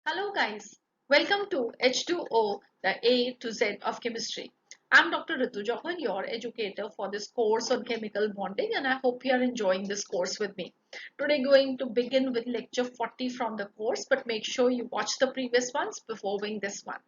Hello guys, welcome to H2O, the A to Z of chemistry. I'm Dr. Ritu Johan, your educator for this course on chemical bonding, and I hope you are enjoying this course with me. Today going to begin with lecture 40 from the course, but make sure you watch the previous ones before doing this one.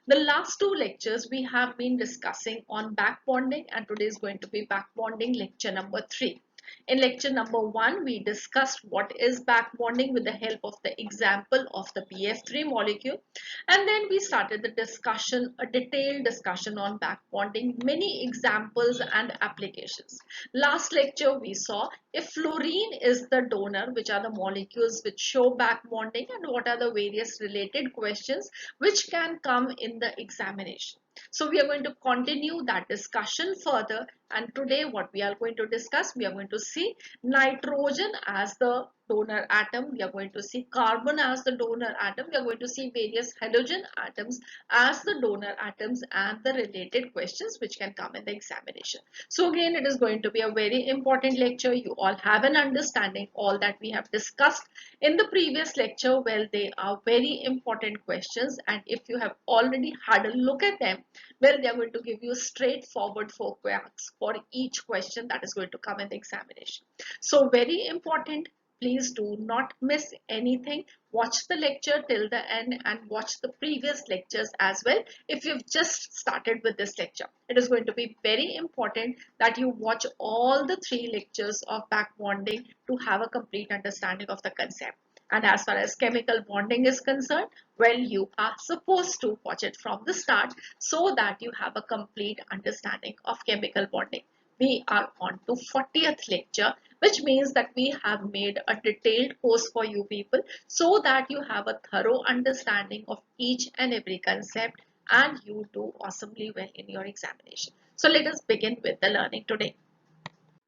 The last two lectures we have been discussing on back bonding, and today is going to be back bonding lecture number 3. In lecture number 1, we discussed what is back bonding with the help of the example of the BF3 molecule. And then we started the discussion, a detailed discussion on back bonding, many examples and applications. Last lecture, we saw if fluorine is the donor, which are the molecules which show back bonding, and what are the various related questions which can come in the examination. So we are going to continue that discussion further, and today what we are going to discuss, we are going to see nitrogen as the donor atom, we are going to see carbon as the donor atom, we are going to see various halogen atoms as the donor atoms and the related questions which can come in the examination. So again, it is going to be a very important lecture. You all have an understanding all that we have discussed in the previous lecture. Well, they are very important questions, and if you have already had a look at them, well, they are going to give you straightforward focus for each question that is going to come in the examination. So very important. Please do not miss anything. Watch the lecture till the end and watch the previous lectures as well if you've just started with this lecture. It is going to be very important that you watch all the 3 lectures of back bonding to have a complete understanding of the concept. And as far as chemical bonding is concerned, well, you are supposed to watch it from the start so that you have a complete understanding of chemical bonding. We are on to 40th lecture, which means that we have made a detailed course for you people so that you have a thorough understanding of each and every concept and you do awesomely well in your examination. So let us begin with the learning today.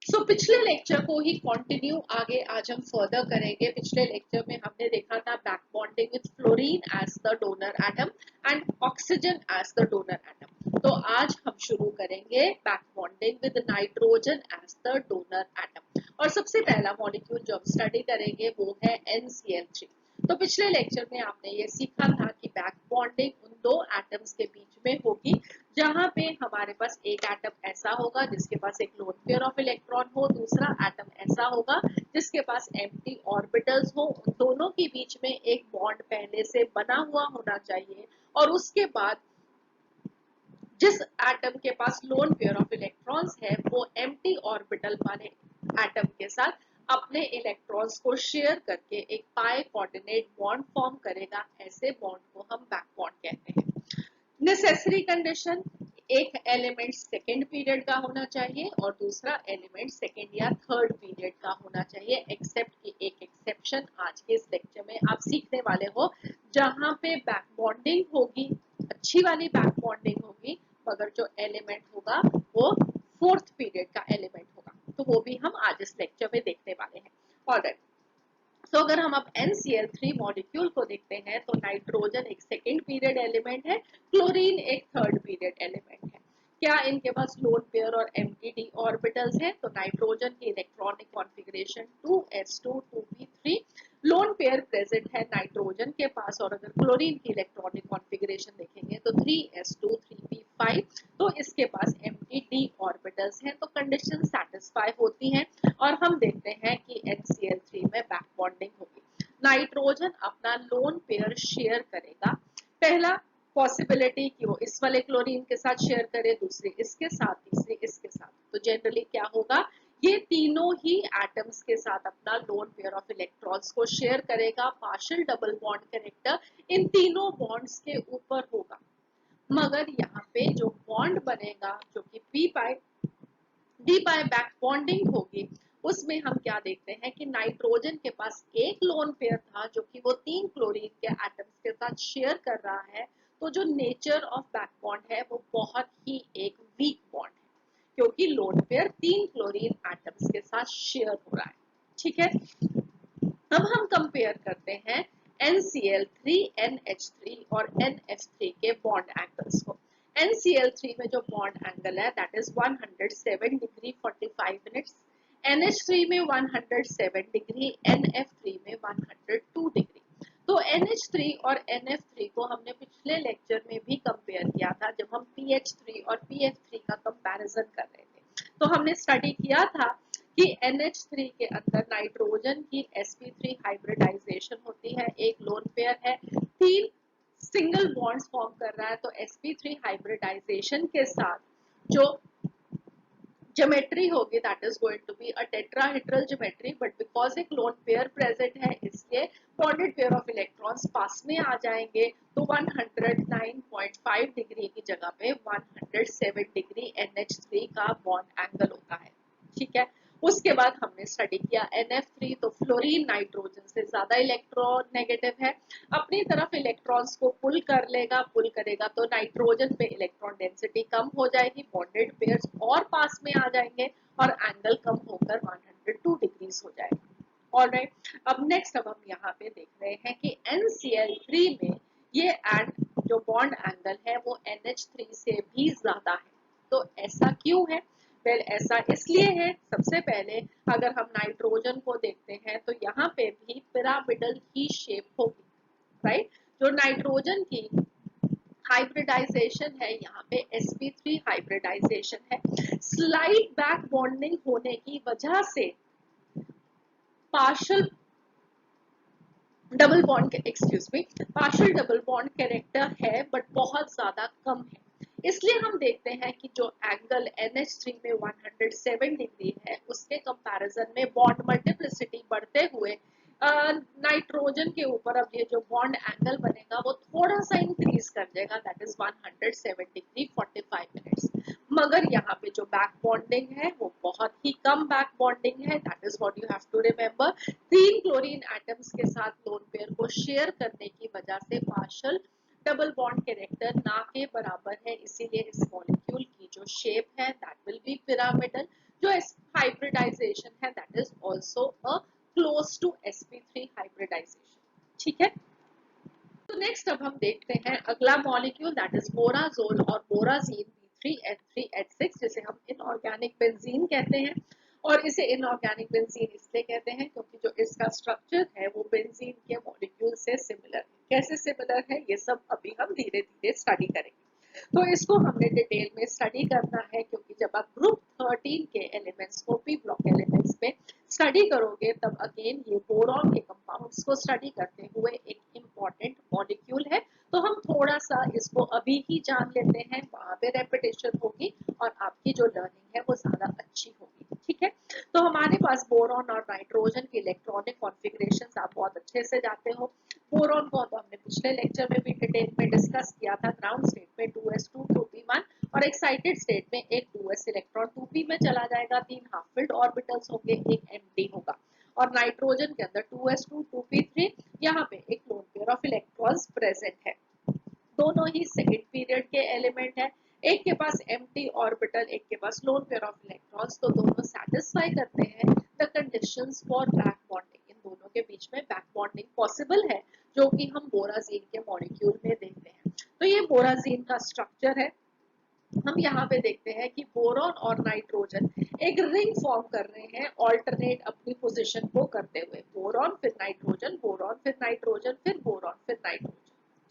सो पिछले lecture को ही continue आगे आज हम further करेंगे. पिछले lecture में हमने देखा था back bonding with fluorine as the donor atom and oxygen as the donor atom. तो आज हम शुरू करेंगे back bonding with nitrogen as the donor atom. और सबसे पहला मॉलिक्यूल जो हम स्टडी करेंगे वो है NCl3. तो पिछले लेक्चर में आपने ये सीखा था कि बैक बॉन्डिंग उन दो एटम्स के बीच में होगी जहां पे हमारे पास एक एटम ऐसा होगा जिसके पास एक लोन पेयर ऑफ इलेक्ट्रॉन हो, दूसरा एटम ऐसा होगा जिसके पास एम्प्टी ऑर्बिटल्स हो. उन दोनों के बीच में एक बॉन्ड पहले से बना हुआ होना चाहिए और उसके बाद जिस एटम के पास लोन पेयर ऑफ इलेक्ट्रॉन्स है वो एम्प्टी ऑर्बिटल वाले एटम के साथ अपने इलेक्ट्रॉन्स को शेयर करके एक पाई कोऑर्डिनेट बॉन्ड फॉर्म करेगा. ऐसे बॉन्ड को हम बैक बॉन्ड कहते हैं. नेसेसरी कंडीशन, एक एलिमेंट सेकेंड पीरियड का होना चाहिए और दूसरा एलिमेंट सेकेंड या थर्ड पीरियड का होना चाहिए. एक्सेप्ट की एक एक्सेप्शन आज के इस लेक्चर में आप सीखने वाले हो जहां पे बैक बॉन्डिंग होगी, अच्छी वाली बैक बॉन्डिंग होगी, मगर जो एलिमेंट होगा वो फोर्थ पीरियड का एलिमेंट होगा. तो वो भी हम आज इस लेक्चर में देखने वाले हैं. ऑलराइट. तो अगर हम अब NCl3 मॉलिक्यूल को देखते हैं तो नाइट्रोजन एक सेकेंड पीरियड एलिमेंट है, क्लोरीन एक थर्ड पीरियड एलिमेंट है. क्या इनके पास लोन पेयर और एम्प्टी ऑर्बिटल्स हैं? तो नाइट्रोजन की electronic configuration 2s2 2p3. Lone pair present है नाइट्रोजन के पास और अगर क्लोरीन की इलेक्ट्रॉनिक कॉन्फ़िगरेशन देखेंगे तो 3s2 3p5. तो इसके पास एम्प्टी ऑर्बिटल्स हैं. तो कंडीशन सेटिस्फाई होती हैं और हम देखते हैं कि NCl3 में बैक बॉन्डिंग होगी. नाइट्रोजन अपना लोन पेयर शेयर करेगा. पहला पॉसिबिलिटी कि वो इस वाले क्लोरीन के साथ शेयर करे, दूसरी इसके साथ, तीसरी इसके साथ. तो जनरली क्या होगा, ये तीनों ही एटम्स के साथ अपना लोन पेयर ऑफ इलेक्ट्रॉन्स को शेयर करेगा. Partial double bond character in तीनों बॉन्ड्स के ऊपर होगा. मगर यहाँ पे जो बॉन्ड बनेगा जो कि पी पाई डी पाई बैक बॉन्डिंग होगी उसमें हम क्या देखते हैं कि नाइट्रोजन के पास एक लोन पेयर था जो कि वो 3 क्लोरीन के एटम्स के साथ शेयर कर रहा है. तो जो नेचर ऑफ बैक बॉन्ड है वो बहुत ही एक वीक बॉन्ड है क्योंकि लोन पेयर 3 क्लोरीन एटम्स के साथ शेयर हो रहा है. ठीक है. अब हम कंपेयर करते हैं NCl3, NH3 और NF3 के बॉन्ड एंगल्स को. NCl3 में जो बॉन्ड एंगल है that is 107 degree 45 minutes. NH3 में 107 डिग्री, NF3 में 102 डिग्री. तो NH3 और NF3 को हमने पिछले लेक्चर में भी कंपेयर किया था जब हम PH3 और PF3 का कंपैरिजन कर रहे थे। तो हमने स्टडी किया था कि NH3 के अंदर नाइट्रोजन की sp3 हाइब्रिडाइजेशन होती है, एक लोन पेयर है, 3 सिंगल बॉन्ड्स फॉर्म कर रहा है। तो sp3 हाइब्रिडाइजेशन के साथ जो geometry होगी that is going to be a tetrahedral geometry, but because एक lone pair present है इसलिए bonded pair of electrons पास में आ जाएंगे। तो 109.5 डिग्री की जगह पे 107 डिग्री NH3 का बॉन्ड एंगल होता है। ठीक है, उसके बाद हमने स्टडी किया NF3, तो फ्लोरीन नाइट्रोजन से ज्यादा इलेक्ट्रॉन नेगेटिव है, अपनी तरफ इलेक्ट्रॉन्स को पुल कर लेगा, पुल करेगा तो नाइट्रोजन पे इलेक्ट्रॉन डेंसिटी कम हो जाएगी, बॉन्डेड पेयर्स और पास में आ जाएंगे और एंगल कम होकर 102 डिग्रीज हो जाएगा। ऑलराइट, अब नेक्स्ट अब हम यहाँ पे देख रहे हैं कि NCl3 में ये एंड जो बॉन्ड एंगल है वो NH3 से भी ज्यादा है। तो ऐसा क्यों है? वेल ऐसा इसलिए है, सबसे पहले अगर हम नाइट्रोजन को देखते हैं तो यहाँ पे भी पिरामिडल की शेप होगी, राइट। जो नाइट्रोजन की हाइब्रिडाइजेशन है यहाँ पे sp3 हाइब्रिडाइजेशन है, स्लाइड बैक बॉन्डिंग होने की वजह से partial double bond partial double bond character है बट बहुत ज्यादा कम है। इसलिए हम देखते हैं कि जो एंगल NH3 में 107 डिग्री है उसके कंपैरिजन में बॉन्ड मल्टीप्लिसिटी बढ़ते हुए नाइट्रोजन के ऊपर अब ये जो बॉन्ड एंगल बनेगा वो थोड़ा सा इंक्रीज कर देगा, दैट इज 107 डिग्री 45 मिनट्स। मगर यहाँ पे जो बैक बॉन्डिंग है वो बहुत ही कम बैक बॉन्डिंग है, that is what you have to remember. 3 chlorine atoms के साथ लोन पेयर को शेयर करने की वजह से पार्शियल डबल बॉन्ड कैरेक्टर ना के बराबर है, इसीलिए इस मॉलिक्यूल की जो शेप है दैट विल बी पिरामिडल। जो हाइब्रिडाइजेशन है that is also a close to sp3 hybridisation. ठीक है, तो नेक्स्ट अब हम देखते हैं अगला मॉलिक्यूल दैट इज बोराजोल और बोराजीन B3H3H6 जिसे हम इनऑर्गेनिक बेंजीन कहते हैं। और इसे इनऑर्गेनिक बेंजीन इसलिए कहते हैं क्योंकि जो इसका स्ट्रक्चर है वो बेंजीन के मॉलिक्यूल से सिमिलर है। कैसे सिमिलर है ये सब अभी हम धीरे धीरे स्टडी करेंगे। तो इसको हमने डिटेल में स्टडी करना है क्योंकि जब आप ग्रुप 13 के एलिमेंट्स को पी ब्लॉक एलिमेंट्स में स्टडी करोगे तब अगेन ये बोरॉन के कंपाउंड्स को स्टडी करते हुए एक इम्पॉर्टेंट मॉलिक्यूल है। तो हम थोड़ा सा इसको अभी ही जान लेते हैं, वहां पे रेपिटेशन होगी और आपकी जो लर्निंग है वो ज्यादा अच्छी होगी। ठीक है, तो हमारे पास बोरॉन और नाइट्रोजन की इलेक्ट्रॉनिक कॉन्फ़िगरेशंस आप बहुत अच्छे से जानते हो। बोरॉन को तो हमने पिछले लेक्चर में भी डिटेल में डिस्कस किया था, ग्राउंड स्टेट में 2s2 2p1 और एक्साइटेड स्टेट में एक 2s इलेक्ट्रॉन 2p में चला जाएगा, 3 हाफ फिल्ड ऑर्बिटल्स होंगे, एक एम्प्टी होगा। और नाइट्रोजन के अंदर 2s2 2p3 यहाँ पे एक lone pair of electrons present है। दोनों ही सेकंड पीरियड के एलिमेंट है, एक के पास एम्प्टी ऑर्बिटल, एक के पास लोन पेयर ऑफ इलेक्ट्रॉन्स, तो दोनों सैटिस्फाई करते हैं the conditions for back bonding. इन दोनों के बीच में बैक बॉन्डिंग पॉसिबल है जो कि हम बोराजीन के मॉलिक्यूल में देखते हैं। तो ये बोराजीन का स्ट्रक्चर है। हम यहाँ पे देखते हैं कि बोरॉन और नाइट्रोजन एक रिंग फॉर्म कर रहे हैं ऑल्टरनेट अपनी पोजीशन को करते हुए, बोरॉन फिर नाइट्रोजन, बोरॉन फिर नाइट्रोजन, फिर बोरॉन फिर नाइट्रोजन।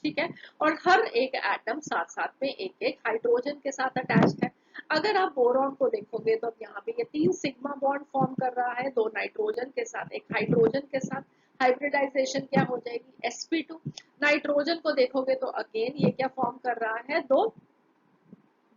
ठीक है, और हर एक एटम साथ साथ में एक एक हाइड्रोजन के साथ अटैच्ड है। अगर आप बोरॉन को देखोगे तो यहाँ पे ये 3 सिग्मा बॉन्ड फॉर्म कर रहा है, 2 नाइट्रोजन के साथ एक हाइड्रोजन के साथ। हाइब्रिडाइजेशन क्या हो जाएगी sp2। नाइट्रोजन को देखोगे तो अगेन ये क्या फॉर्म कर रहा है, 2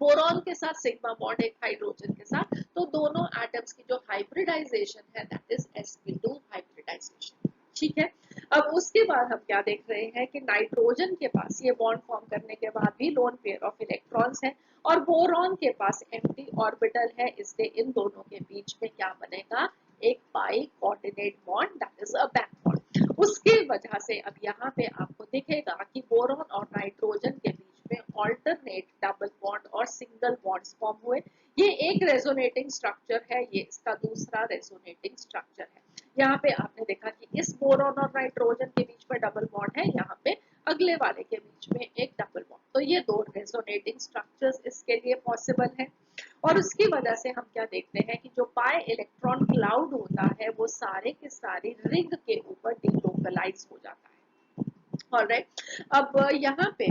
बोरॉन के साथ सिग्मा बॉन्ड एक हाइड्रोजन के साथ, तो दोनों एटम्स की जो हाइब्रिडाइजेशन है दैट इज sp2 हाइब्रिडाइजेशन। ठीक है, अब उसके बाद हम क्या देख रहे हैं कि नाइट्रोजन के पास ये बॉन्ड फॉर्म करने के बाद भी लोन पेयर ऑफ इलेक्ट्रॉन्स है और बोरॉन के पास एम्प्टी ऑर्बिटल है, इसलिए इन दोनों के बीच में क्या बनेगा, एक pi coordinate bond that is a back bond. उसकी वजह से अब यहाँ पे आपको दिखेगा कि बोरॉन और नाइट्रोजन के बीच में ऑल्टरनेट डबल बॉन्ड और सिंगल बॉन्ड्स फॉर्म हुए। ये एक रेजोनेटिंग स्ट्रक्चर है, ये इसका दूसरा रेजोनेटिंग स्ट्रक्चर है। यहाँ पे आपने देखा कि इस बोरॉन और नाइट्रोजन के बीच में डबल बॉन्ड है, यहाँ पे अगले वाले के बीच में एक डबल बॉन्ड, तो ये दो रेजोनेटिंग स्ट्रक्चर्स इसके लिए पॉसिबल है। और उसकी वजह से हम क्या देखते हैं कि जो पाई इलेक्ट्रॉन क्लाउड होता है वो सारे के सारे रिंग के ऊपर डिलोकलाइज हो जाता है। ऑलराइट। अब यहाँ पे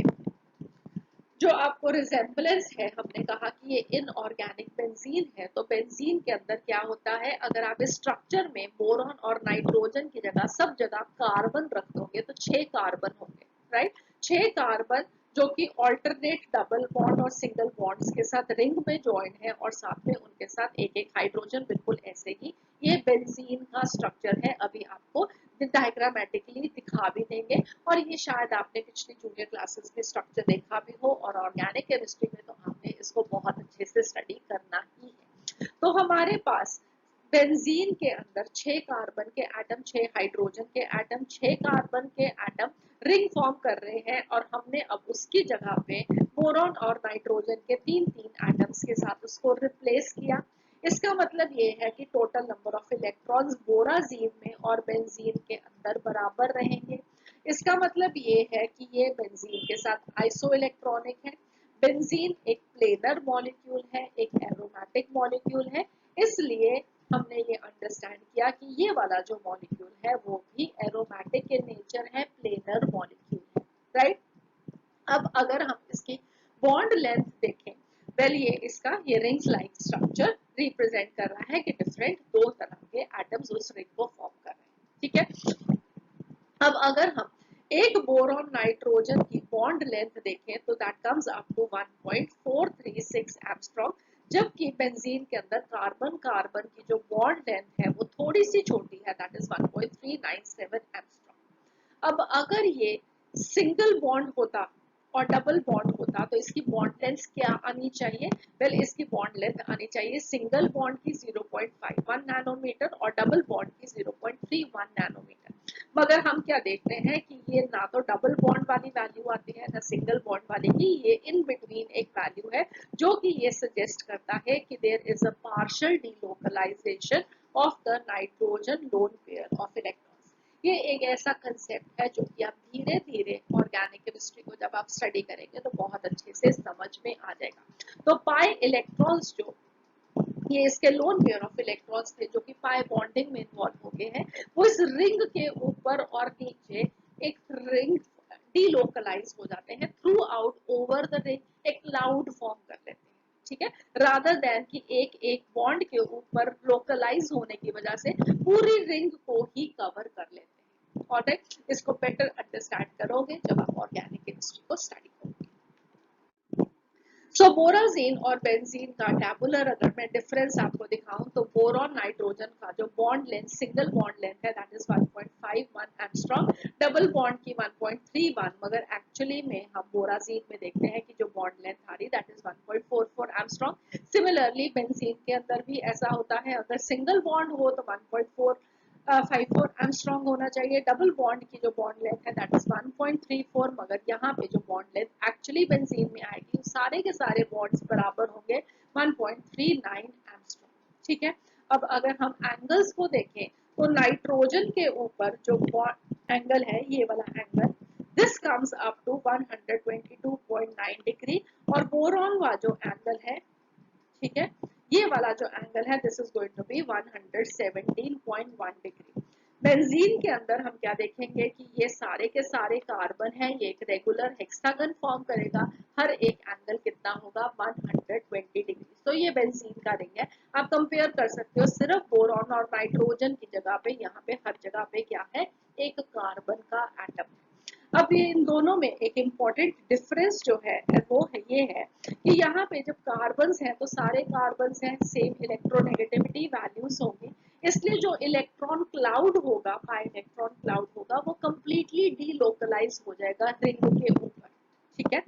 जो आपको रिजेम्बलेंस है, हमने कहा कि ये इनऑर्गेनिक बेंजीन है, तो बेंजीन के अंदर क्या होता है, अगर आप इस स्ट्रक्चर में बोरॉन और नाइट्रोजन की जगह सब जगह कार्बन रख दोगे तो 6 कार्बन होंगे, राइट। 6 कार्बन जो कि ऑल्टरनेट डबल बॉन्ड और सिंगल बॉन्ड्स के साथ रिंग में ज्वाइन है और साथ में उनके साथ एक एक हाइड्रोजन, बिल्कुल ऐसे ही ये बेंजीन का स्ट्रक्चर है। अभी आपको डायग्रामेटिकली दिखा भी देंगे, और ये शायद आपने पिछली जूनियर क्लासेस में स्ट्रक्चर देखा भी हो, और ऑर्गेनिक केमिस्ट्री में तो आपने इसको बहुत अच्छे से स्टडी करना ही है। तो हमारे पास बेंजीन के अंदर 6 कार्बन के एटम, 6 हाइड्रोजन के एटम, 6 कार्बन के एटम रिंग फॉर्म कर रहे हैं, और हमने अब उसकी जगह पे बोरॉन और नाइट्रोजन के 3-3 एटम्स के साथ उसको रिप्लेस किया। इसका मतलब ये है कि टोटल नंबर ऑफ इलेक्ट्रॉन्स बोराजीन में और बेंजीन के अंदर बराबर रहेंगे। इसका मतलब ये है कि ये बेंजीन के साथ आइसो इलेक्ट्रॉनिक है। बेंजीन एक प्लेनर मॉलिक्यूल है, एक एरोमेटिक मॉलिक्यूल है, इसलिए हमने ये अंडरस्टैंड किया कि ये वाला जो मॉलिक्यूल है वो भी एरोमेटिक के नेचर है, प्लेनर मॉलिक्यूल है, राइट। अब अगर हम इसकी बॉन्ड लेंथ देखें, वेल ये इसका ये रिंग्स लाइक स्ट्रक्चर रिप्रेजेंट कर रहा है कि डिफरेंट दो तरह के एटम्स उस रिंग को फॉर्म कर रहे हैं, ठीक है। अब अगर हम एक बोरॉन नाइट्रोजन की बॉन्ड लेंथ देखें तो that comes up to 1.436 angstrom, जबकि बेंजीन के अंदर कार्बन कार्बन की जो बॉन्ड लेंथ है वो थोड़ी सी छोटी है, दैट इज 1.397 एंगस्ट्रॉम। अब अगर ये सिंगल बॉन्ड होता और डबल बॉन्ड होता तो इसकी बॉन्ड लेंथ क्या आनी चाहिए, वेल इसकी बॉन्ड लेंथ आनी चाहिए सिंगल बॉन्ड की 0.51 नैनोमीटर और डबल बॉन्ड की 0.31 नैनोमीटर। मगर हम क्या देखते हैं कि ये ना तो डबल बॉन्ड वाली वैल्यू आती है ना सिंगल बॉन्ड वाली की, ये इन बिटवीन एक वैल्यू है जो कि ये सजेस्ट करता है कि there is a partial delocalisation of the nitrogen lone pair of electrons. ये एक ऐसा कंसेप्ट है जो कि आप धीरे धीरे ऑर्गेनिक केमिस्ट्री को जब आप स्टडी करेंगे तो बहुत अच्छे से समझ में आ जाएगा। तो पाई इलेक्ट्रॉन्स जो ये इसके लोन पेयर ऑफ इलेक्ट्रॉन्स थे जो कि पाई बॉन्डिंग में इन्वॉल्व हो गए हैं, वो इस रिंग के ऊपर और नीचे एक रिंग डीलोकलाइज हो जाते हैं through out over the ring, एक क्लाउड फॉर्म कर लेते हैं, ठीक है, रादर देन कि एक एक बॉन्ड के ऊपर लोकलाइज होने की वजह से पूरी रिंग को ही कवर कर लेते हैं। ऑलराइट, इसको बेटर अंडरस्टैंड करोगे जब आप ऑर्गेनिक केमिस्ट्री को स्टडी करोगे। सो बोराजीन और बेंजीन का टैबुलर अगर मैं डिफरेंस आपको दिखाऊं तो बोरॉन नाइट्रोजन का जो bond length, single bond length है that is 1.51 angstrom, double bond की 1.31, मगर एक्चुअली में हम बोराजीन में देखते हैं कि जो बॉन्ड लेंथ आ रही that is 1.44 angstrom. Similarly benzene के अंदर भी ऐसा होता है, अगर सिंगल बॉन्ड हो तो 1.54 एंगस्ट्रॉम होना चाहिए, डबल बॉन्ड की जो बॉन्ड लेंथ है दैट इज 1.34, मगर यहाँ पे जो बॉन्ड लेंथ एक्चुअली बेंजीन में आएगी सारे के सारे बॉन्ड्स बराबर होंगे 1.39 एंगस्ट्रॉम, ठीक है। अब अगर हम एंगल्स को देखें तो नाइट्रोजन के ऊपर जो एंगल है ये वाला angle, this comes up to 122.9 degree, और बोरॉन वाला जो एंगल है, ठीक है, ये वाला जो एंगल है this is going to be 117.1 degree. Benzene के अंदर हम क्या देखेंगे कि ये सारे के सारे कार्बन हैं, ये एक रेगुलर हेक्सागन फॉर्म करेगा, हर एक एंगल कितना होगा 120 डिग्री। तो ये बेंजीन का रिंग है। आप कंपेयर कर सकते हो, सिर्फ बोरॉन और नाइट्रोजन की जगह पे यहाँ पे हर जगह पे क्या है, एक कार्बन का एटम है। अब ये इन दोनों में एक इम्पॉर्टेंट डिफरेंस जो है वो है ये है कि यहाँ पे जब कार्बन्स हैं तो सारे कार्बन्स हैं, सेम इलेक्ट्रोनेगेटिविटी वैल्यूज होंगी, इसलिए जो इलेक्ट्रॉन क्लाउड होगा, पाई इलेक्ट्रॉन क्लाउड होगा, वो कंप्लीटली डीलोकलाइज हो जाएगा रिंग के ऊपर, ठीक है,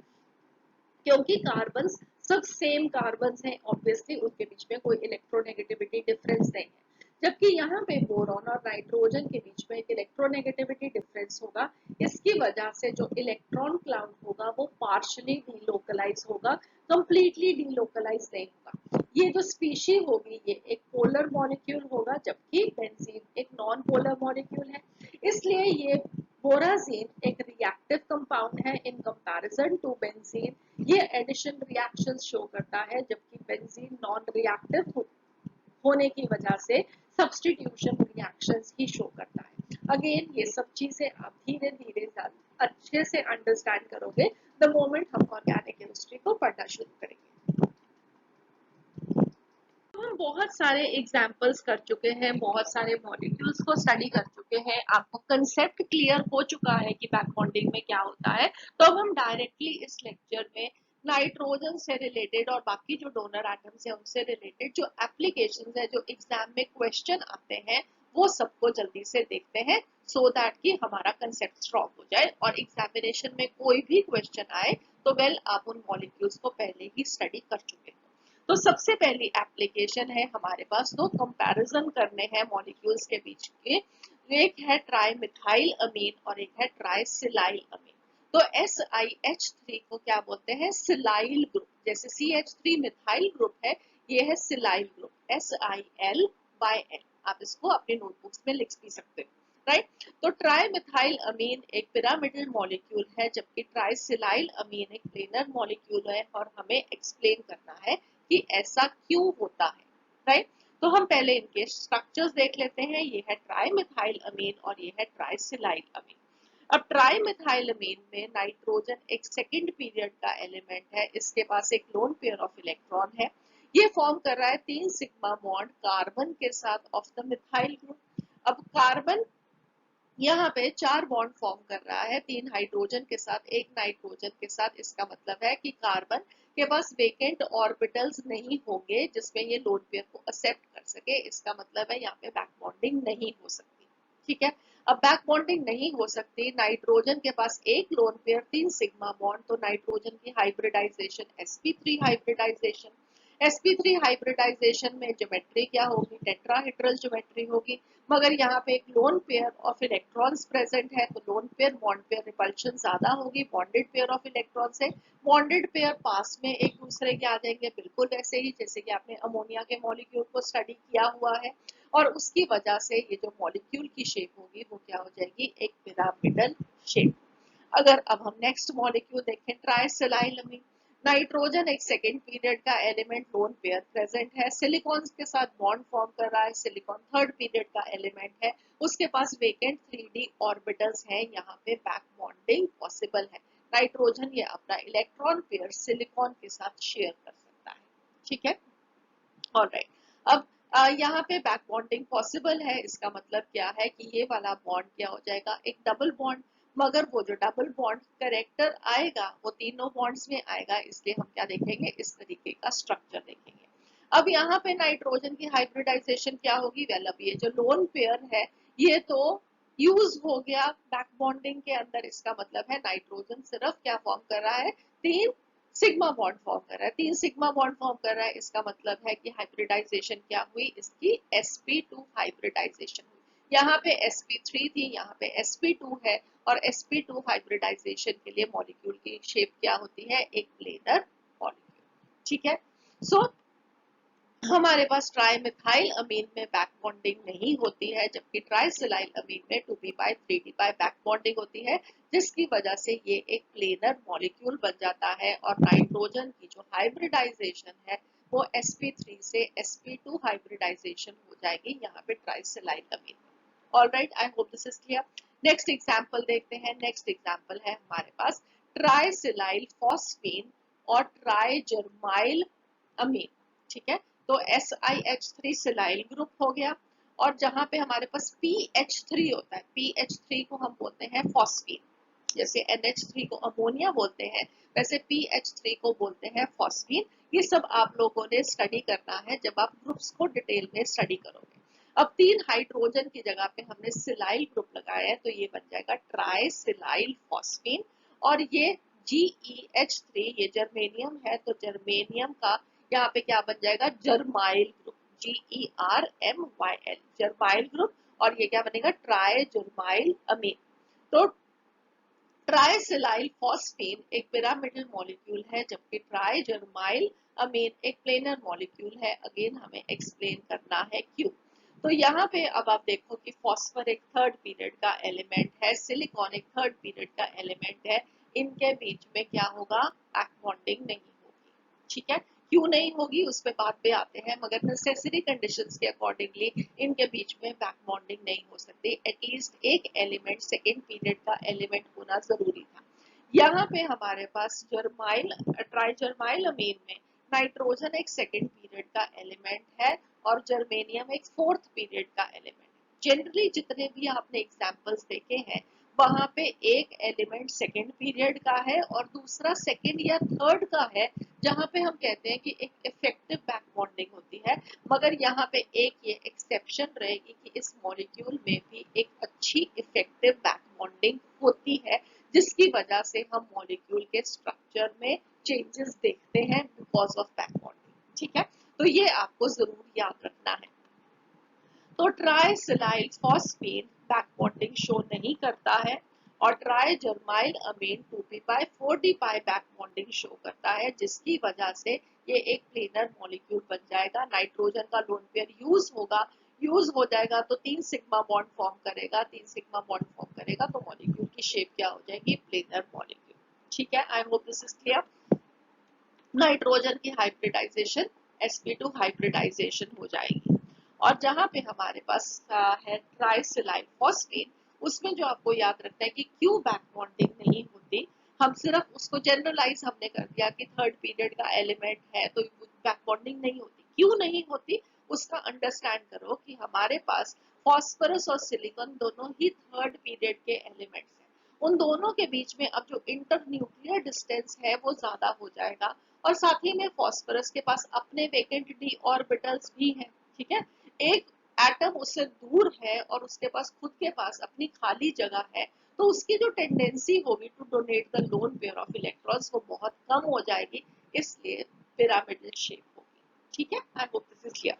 क्योंकि कार्बन्स सब सेम कार्बन्स हैं, ऑब्वियसली उनके बीच में कोई इलेक्ट्रोनेगेटिविटी डिफरेंस नहीं है। जबकि यहाँ पे बोरॉन और नाइट्रोजन के बीच में एक इलेक्ट्रोनेगेटिविटी डिफरेंस होगा, इसकी वजह से जो इलेक्ट्रॉन क्लाउड होगा वो पार्शियली डीलोकलाइज होगा, कंप्लीटली डीलोकलाइज नहीं होगा। ये जो स्पीशी होगी ये एक पोलर मॉलिक्यूल होगा, जबकि बेंजीन एक नॉन पोलर मॉलिक्यूल है, इसलिए ये बोराजीन एक रिएक्टिव कंपाउंड है इन कंपैरिजन टू बेंजीन, ये एडिशन रिएक्शंस शो करता है, जबकि बेंजीन नॉन रिएक्टिव होने की वजह से सब्स्टिट्यूशन रिएक्शंस ही शो करता है। अगेन ये सब चीजें आप धीरे धीरे अच्छे से अंडरस्टैंड करोगे द मोमेंट हम ऑर्गेनिक केमिस्ट्री को पढ़ना शुरू करेंगे। हम बहुत सारे एग्जाम्पल्स कर चुके हैं, बहुत सारे मॉलिक्यूल्स को स्टडी कर चुके हैं, आपको कंसेप्ट क्लियर हो चुका है कि बैक बॉन्डिंग में क्या होता है। तो अब हम डायरेक्टली इस लेक्चर में नाइट्रोजन से रिलेटेड और बाकी जो डोनर एटम्स है उनसे रिलेटेड जो एप्लीकेशंस है, जो एग्जाम में क्वेश्चन आते हैं, वो सबको जल्दी से देखते हैं, सो दैट कि हमारा कंसेप्ट स्ट्रॉन्ग हो जाए और एग्जामिनेशन में कोई भी क्वेश्चन आए तो वेल आप उन मॉलिक्यूल्स को पहले ही स्टडी कर चुके हैं। तो सबसे पहली एप्लीकेशन है हमारे पास, दो कंपैरिजन करने हैं मॉलिक्यूल्स के बीच के। एक है ट्राई मिथाइल अमीन और एक है ट्राई सिलाइल अमीन। तो SiH3 को क्या बोलते हैं? Silyl group. जैसे CH3 मिथाइल ग्रुप है, ये है सिलाइल ग्रुप, SIL/L। आप इसको अपने नोटबुक्स में लिख भी सकते हो, राइट। तो ट्राई मिथाइल अमीन एक पिरामिडल मॉलिक्यूल है, जबकि ट्राई सिलाइल अमीन एक प्लेनर मॉलिक्यूल है, और हमें एक्सप्लेन करना है कि ऐसा क्यों होता है, राइट। तो हम पहले इनके स्ट्रक्चर्स देख लेते हैं। ये है ट्राइमिथाइल अमीन और ये है ट्राइसिलाइल अमीन। अब ट्राइमिथाइल अमीन में नाइट्रोजन एक सेकंड पीरियड का एलिमेंट है, इसके पास एक लोन पेयर ऑफ इलेक्ट्रॉन है। ये फॉर्म कर रहा है 3 सिग्मा बॉन्ड कार्बन के साथ ऑफ द मिथाइल ग्रुप। अब कार्बन यहाँ पे 4 बॉन्ड फॉर्म कर रहा है, 3 हाइड्रोजन के साथ, एक नाइट्रोजन के साथ। इसका मतलब है कि कार्बन के पास वेकेंट ऑर्बिटल्स नहीं होंगे जिसमें ये लोन पेयर को एक्सेप्ट कर सके। इसका मतलब है यहाँ पे बैक बॉन्डिंग नहीं हो सकती, ठीक है। अब बैक बॉन्डिंग नहीं हो सकती, नाइट्रोजन के पास एक लोन पेयर, 3 सिग्मा बॉन्ड, तो नाइट्रोजन की hybridisation sp3 hybridisation. sp3 hybridisation में ज्योमेट्री क्या होगी? टेट्राहेड्रल ज्योमेट्री होगी। मगर यहाँ पे एक lone pair of electrons present है, तो lone pair bond pair repulsion ज्यादा होगी बॉन्डेड पेयर ऑफ इलेक्ट्रॉन से। बॉन्डेड पेयर पास में एक दूसरे के आ जाएंगे, बिल्कुल वैसे ही जैसे कि आपने अमोनिया के मॉलिक्यूल को स्टडी किया हुआ है। और उसकी वजह से ये जो मॉलिक्यूल की शेप होगी वो क्या हो जाएगी? एक पिरामिडल शेप। अगर अब हम नेक्स्ट मॉलिक्यूल देखें, ट्राइसिलाइलमीन। नाइट्रोजन एक सेकेंड पीरियड का एलिमेंट, लोन पेयर प्रेजेंट है, सिलिकॉन के साथ बॉन्ड फॉर्म कर रहा है, सिलिकॉन थर्ड पीरियड का एलिमेंट है, उसके पास वेकेंट 3d ऑर्बिटल्स हैं, यहाँ पे बैक बॉन्डिंग पॉसिबल है। नाइट्रोजन ये अपना इलेक्ट्रॉन पेयर सिलिकॉन के साथ शेयर कर सकता है, ठीक है। ऑलराइट, अब यहाँ पे बैक बॉन्डिंग पॉसिबल है, इसका मतलब क्या है कि ये वाला बॉन्ड क्या हो जाएगा? एक डबल बॉन्ड। मगर वो जो डबल बॉन्ड करेक्टर आएगा वो तीनों बॉन्ड्स में आएगा, इसलिए हम क्या देखेंगे? इस तरीके का स्ट्रक्चर देखेंगे। अब यहाँ पे नाइट्रोजन की हाइब्रिडाइजेशन क्या होगी? वेल, अब ये जो लोन पेयर है ये तो यूज हो गया बैक बॉन्डिंग के अंदर। इसका मतलब है नाइट्रोजन सिर्फ क्या फॉर्म कर रहा है? 3 सिग्मा बॉन्ड फॉर्म कर रहा है, 3 सिग्मा बॉन्ड फॉर्म कर रहा है। इसका मतलब है कि हाइब्रिडाइजेशन क्या हुई? इसकी sp2 हाइब्रिडाइजेशन हुई। यहाँ पे sp3 थी, यहाँ पे sp2 है, और sp2 हाइब्रिडाइजेशन के लिए मॉलिक्यूल की शेप क्या होती है? एक प्लेनर मॉलिक्यूल, ठीक है। सो हमारे पास ट्राइमिथाइल अमीन में बैक बॉन्डिंग नहीं होती है, जबकि ट्राइसिलाइल अमीन में 2p/3d बैक बॉन्डिंग होती है, जिसकी वजह से ये एक प्लेनर मॉलिक्यूल बन जाता है। और नाइट्रोजन की जो हाइब्रिडाइजेशन है वो sp3 से sp2 हाइब्रिडाइजेशन हो जाएगी यहाँ पे trisilyl amine. Alright, I hope this is clear. Next example देखते हैं। नेक्स्ट एग्जांपल है हमारे पास ट्राइसिलाइल फॉस्फीन और ट्राइजरमाइल अमीन, ठीक है। तो SiH3 सिलाइल ग्रुप हो गया, और जहां पे हमारे पास PH3 होता है, PH3 को हम बोलते हैं फॉस्फीन। जैसे NH3 को अमोनिया बोलते हैं, वैसे PH3 को बोलते हैं फॉस्फीन। ये सब आप लोगों ने स्टडी करना है जब आप ग्रुप्स को डिटेल में स्टडी करोगे। अब 3 हाइड्रोजन की जगह पे हमने सिलाइल ग्रुप लगाया है, तो ये बन जाएगा ट्राई सिलाइल फॉस्फीन। और ये GeH3 ये जर्मेनियम है, तो जर्मेनियम का यहाँ पे क्या बन जाएगा? जर्माइल ग्रुप, GERMYL, जर्माइल ग्रुप। और ये क्या बनेगा? ट्राई जर्माइल अमीन। तो ट्राइसिलाइल फॉस्फेन एक पिरामिडल मॉलिक्यूल है, जबकि ट्राइजरमाइल अमीन एक प्लेनर मॉलिक्यूल है। अगेन हमें एक्सप्लेन करना है क्यों। तो यहाँ पे अब आप देखो कि फॉस्फर एक थर्ड पीरियड का एलिमेंट है, सिलिकॉन एक थर्ड पीरियड का एलिमेंट है, इनके बीच में क्या होगा? बैक बॉन्डिंग नहीं होगी, ठीक है। क्यों नहीं होगी उस पे बाद पे आते हैं, मगर नेसेसरी कंडीशंस के अकॉर्डिंगली इनके बीच में बैक बॉन्डिंग नहीं हो सकती। एटलीस्ट एक एलिमेंट सेकेंड पीरियड का एलिमेंट होना जरूरी था। यहाँ पे हमारे पास जर्माइल ट्राइजर्माइल अमीन में नाइट्रोजन एक सेकेंड पीरियड का एलिमेंट है और जर्मेनियम एक फोर्थ पीरियड का एलिमेंट है। जनरली जितने भी आपने एग्जांपल्स देखे हैं वहां पे एक एलिमेंट सेकेंड पीरियड का है और दूसरा सेकेंड या थर्ड का है, जहां पे हम कहते हैं कि एक इफेक्टिव बैक बॉन्डिंग होती है। मगर यहाँ पे एक ये एक्सेप्शन रहेगी कि इस मॉलिक्यूल में भी एक अच्छी इफेक्टिव बैक बॉन्डिंग होती है, जिसकी वजह से हम मॉलिक्यूल के स्ट्रक्चर में चेंजेस देखते हैं बिकॉज ऑफ बैक बॉन्डिंग। ठीक है, तो ये आपको जरूर याद रखना है। तो ट्राइसिलाइल फॉस्फेट बैक बॉन्डिंग शो नहीं करता है और ट्राइजर्माइल अमीन 2p4d बैक बॉन्डिंग शो करता है, जिसकी वजह से ये एक प्लेनर मॉलिक्यूल बन जाएगा। नाइट्रोजन का लोन पेयर यूज हो जाएगा तो 3 सिग्मा बॉन्ड फॉर्म करेगा, 3 सिग्मा बॉन्ड फॉर्म करेगा तो मॉलिक्यूल की शेप क्या हो जाएगी, प्लेनर मॉलिक्यूल। ठीक है, आई hope this is clear. Nitrogen की हाइब्रिडाइजेशन sp2 हाइब्रिडाइजेशन हो जाएगी। और जहां पे हमारे पास है ट्राइसिलाइल फॉस्फेट, उसमें जो आपको याद रखना है कि क्यों बैक बॉन्डिंग नहीं होती, हम सिर्फ उसको जनरलाइज हमने कर दिया कि थर्ड पीरियड का एलिमेंट है तो बैक बॉन्डिंग नहीं होती। क्यों नहीं होती उसका अंडरस्टैंड करो कि हमारे पास फॉस्फोरस और सिलिकॉन दोनों ही थर्ड पीरियड के एलिमेंट्स हैं। उन दोनों के बीच में अब जो इंटर न्यूक्लियर डिस्टेंस है वो ज्यादा हो जाएगा और साथ ही में फॉस्फोरस के पास अपने वेकेंट डी ऑर्बिटल्स भी हैं। ठीक है, एक एटम उससे दूर है और उसके पास खुद के पास अपनी खाली जगह है, तो उसकी जो टेंडेंसी होगी to donate the lone pair of electrons वो बहुत कम हो जाएगी, इसलिए पिरामिडल शेप होगी। ठीक है, आई hope this is clear.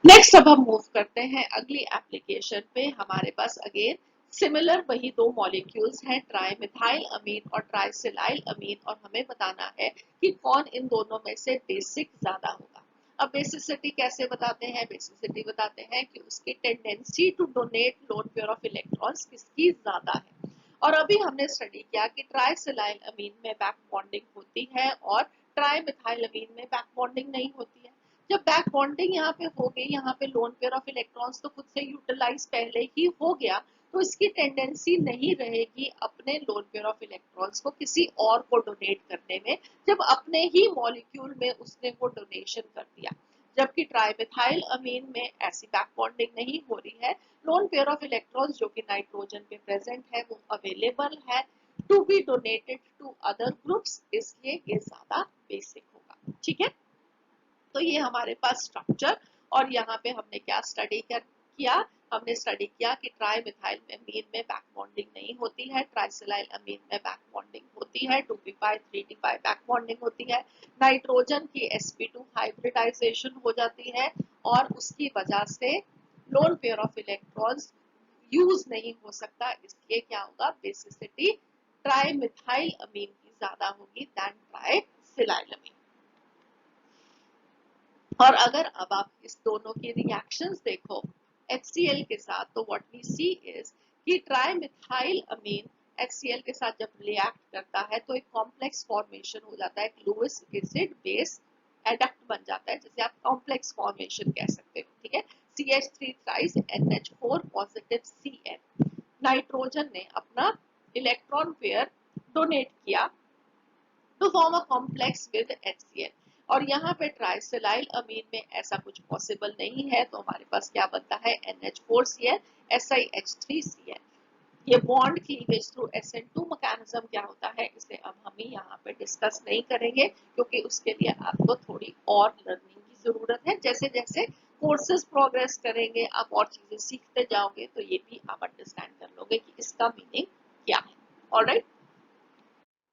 Next अब हम मूव करते हैं अगली एप्लीकेशन पे। हमारे पास अगेन सिमिलर वही दो मॉलिक्यूल्स हैं, ट्राइमिथाइल अमीन और ट्राइसिलाइल अमीन, और हमें बताना है कि कौन इन दोनों में से बेसिक ज्यादा होगा। अब बेसिसिटी कैसे बताते हैं, बेसिसिटी बताते हैं कि उसकी tendency to donate lone pair of electrons किसकी ज्यादा है। और अभी हमने स्टडी किया कि ट्राइसिलाइल अमीन में बैक बॉन्डिंग होती है और ट्राइमिथाइल अमीन में बैक बॉन्डिंग नहीं होती है। जब बैक बॉन्डिंग यहाँ पे हो गई, यहाँ पे लोन पेयर ऑफ इलेक्ट्रॉन्स तो खुद से यूटिलाइज पहले ही हो गया, तो इसकी टेंडेंसी नहीं रहेगी अपने लोन पेयर ऑफ इलेक्ट्रॉन्स को किसी और को डोनेट करने में, जब अपने ही मॉलिक्यूल में उसने वो डोनेशन कर दिया। जबकि ट्राइमिथाइल अमीन में ऐसी बैक बॉन्डिंग नहीं हो रही है, लोन पेयर ऑफ इलेक्ट्रॉन्स जो कि नाइट्रोजन पे प्रेजेंट है वो अवेलेबल है to be donated to other groups, इसलिए ये ज्यादा बेसिक होगा। ठीक है, तो ये हमारे पास स्ट्रक्चर। और यहाँ पे हमने क्या स्टडी किया, हमने स्टडी किया कि ट्राइमिथाइल अमीन में बैक बॉन्डिंग नहीं होती है, ट्राइसिलाइल अमीन में बैक बॉन्डिंग होती है, 2p5 3d5 बैक बॉन्डिंग होती है। नाइट्रोजन की sp2 हाइब्रिडाइजेशन हो जाती है और उसकी वजह से loan pair of electrons use नहीं हो सकता, इसलिए क्या होगा, बेसिसिटी ट्राइमिथाइल अमीन की ज्यादा होगी देन ट्राइसिलाइल अमीन। और अगर अब आप इस दोनों की रिएक्शंस देखो HCl के साथ, तो व्हाट वी सी इज कि ट्राइमिथाइल अमीन HCl के साथ जब रिएक्ट करता है तो एक कॉम्प्लेक्स फॉर्मेशन हो जाता है, लुईस एसिड बेस एडक्ट बन जाता है, जिसे आप कॉम्प्लेक्स फॉर्मेशन कह सकते हो। ठीक है, CH3 thrice NH4 positive Cl, nitrogen ने अपना इलेक्ट्रॉन पेयर डोनेट किया to form a complex with HCl, और यहाँ पे ट्राइसिलाइल अमीन में ऐसा कुछ पॉसिबल नहीं है, तो हमारे पास क्या बनता है, NH4Cl SiH3Cl। ये bond cleavage through SN2 mechanism क्या होता है, इसे अब हम यहाँ पे डिस्कस नहीं करेंगे, क्योंकि उसके लिए आपको थोड़ी और लर्निंग की जरूरत है। जैसे जैसे कोर्सेज प्रोग्रेस करेंगे आप और चीजें सीखते जाओगे तो ये भी आप अंडरस्टैंड कर लोगे कि इसका मीनिंग क्या है। ऑलराइट,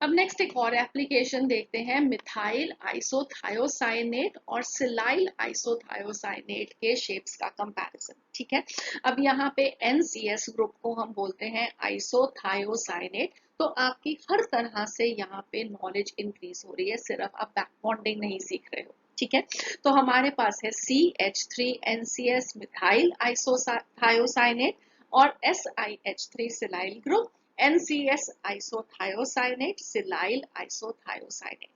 अब नेक्स्ट एक और एप्लीकेशन देखते हैं, मिथाइल आइसोथायोसाइनेट और सिलाइल आइसोथायोसाइनेट के शेप्स का कंपैरिजन। ठीक है, अब यहाँ पे NCS ग्रुप को हम बोलते हैं आइसोथायोसाइनेट। तो आपकी हर तरह से यहाँ पे नॉलेज इंक्रीज हो रही है, सिर्फ आप बैक बॉन्डिंग नहीं सीख रहे हो। ठीक है, तो हमारे पास है CH3NCS मिथाइल आइसोथायोसाइनेट और SiH3 silyl group, NCS isothiocyanate, silyl isothiocyanate.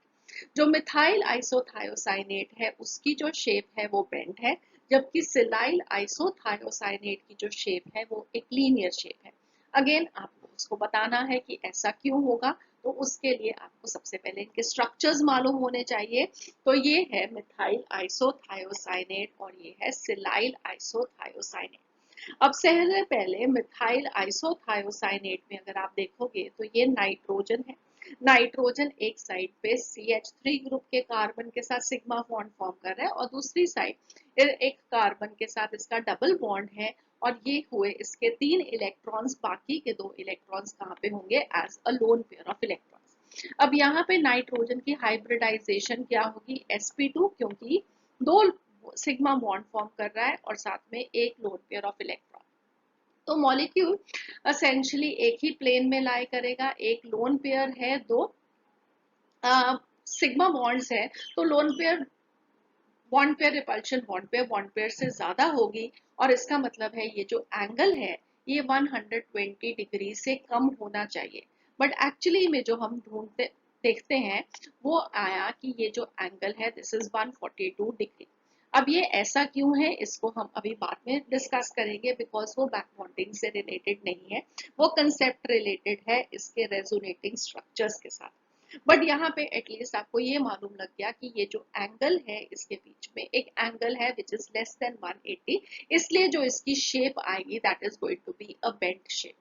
जो मिथाइल आइसोथायोसाइनेट है उसकी जो शेप है वो बेंड है, जबकि सिलाइल आइसोथायोसाइनेट की जो शेप है वो एक लीनियर शेप है। अगेन आपको उसको बताना है कि ऐसा क्यों होगा, तो उसके लिए आपको सबसे पहले इनके स्ट्रक्चर्स मालूम होने चाहिए। तो ये है मिथाइल आइसोथायोसाइनेट और ये है सिलाइल आइसोथायोसाइनेट। अब सबसे पहले मिथाइल आइसोथायोसाइनेट में अगर आप देखोगे तो ये नाइट्रोजन है। नाइट्रोजन एक साइड पे CH3 ग्रुप के कार्बन के साथ सिग्मा बॉन्ड फॉर्म कर रहा है और दूसरी साइड एक कार्बन के साथ इसका डबल बॉन्ड है, और ये हुए इसके 3 इलेक्ट्रॉन्स, बाकी के 2 इलेक्ट्रॉन्स कहाँ पे होंगे, as a lone pair of electrons. अब यहाँ पे नाइट्रोजन की हाइब्रिडाइजेशन क्या होगी, sp2, क्योंकि 2 सिग्मा बॉन्ड फॉर्म कर रहा है और साथ में एक लोन पेयर ऑफ इलेक्ट्रॉन। तो मॉलिक्यूल असेंशियली एक ही प्लेन में लाई करेगा, एक लोन पेयर है, 2 सिग्मा बॉन्ड्स है, तो lone pair bond pair repulsion bond pair से ज्यादा होगी, और इसका मतलब है ये जो एंगल है ये 120 डिग्री से कम होना चाहिए। बट एक्चुअली में जो हम ढूंढते देखते हैं वो आया कि ये जो एंगल है दिस इज 142 डिग्री। अब ये ऐसा क्यों है इसको हम अभी बाद में डिस्कस करेंगे, बिकॉज वो बैक बॉन्डिंग से रिलेटेड नहीं है, वो कंसेप्ट रिलेटेड है इसके रेजोनेटिंग स्ट्रक्चर्स के साथ। बट यहाँ पे एटलीस्ट आपको ये मालूम लग गया कि ये जो एंगल है इसके बीच में एक एंगल है विच इज लेस देन 180, इसलिए जो इसकी शेप आएगी that is going to be a bent shape,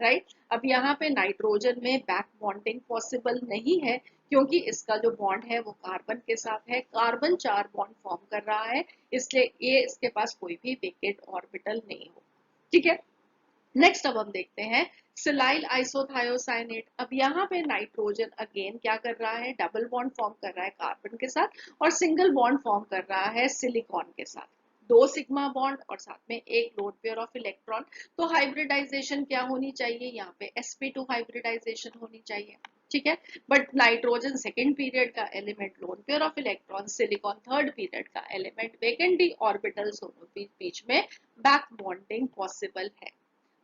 right. अब यहाँ पे नाइट्रोजन में बैक बॉन्डिंग पॉसिबल नहीं है, क्योंकि इसका जो बॉन्ड है वो कार्बन के साथ है, कार्बन 4 बॉन्ड फॉर्म कर रहा है, इसलिए ये इसके पास कोई भी वेकेंट ऑर्बिटल नहीं हो। ठीक है, नेक्स्ट अब हम देखते हैं सिलाइल आइसोथायोसाइनेट। अब यहाँ पे नाइट्रोजन अगेन क्या कर रहा है, डबल बॉन्ड फॉर्म कर रहा है कार्बन के साथ और सिंगल बॉन्ड फॉर्म कर रहा है सिलिकॉन के साथ, 2 सिग्मा बॉन्ड और साथ में एक लोन पेयर ऑफ इलेक्ट्रॉन। तो हाइब्रिडाइजेशन क्या होनी चाहिए, यहाँ पे sp2 हाइब्रिडाइजेशन होनी चाहिए। ठीक है, बट नाइट्रोजन सेकेंड पीरियड का element, loan pair of electron, silicon third period का एलिमेंट, वेकेंट डी ऑर्बिटल्स दोनों बीच में बैक बॉन्डिंग पॉसिबल है।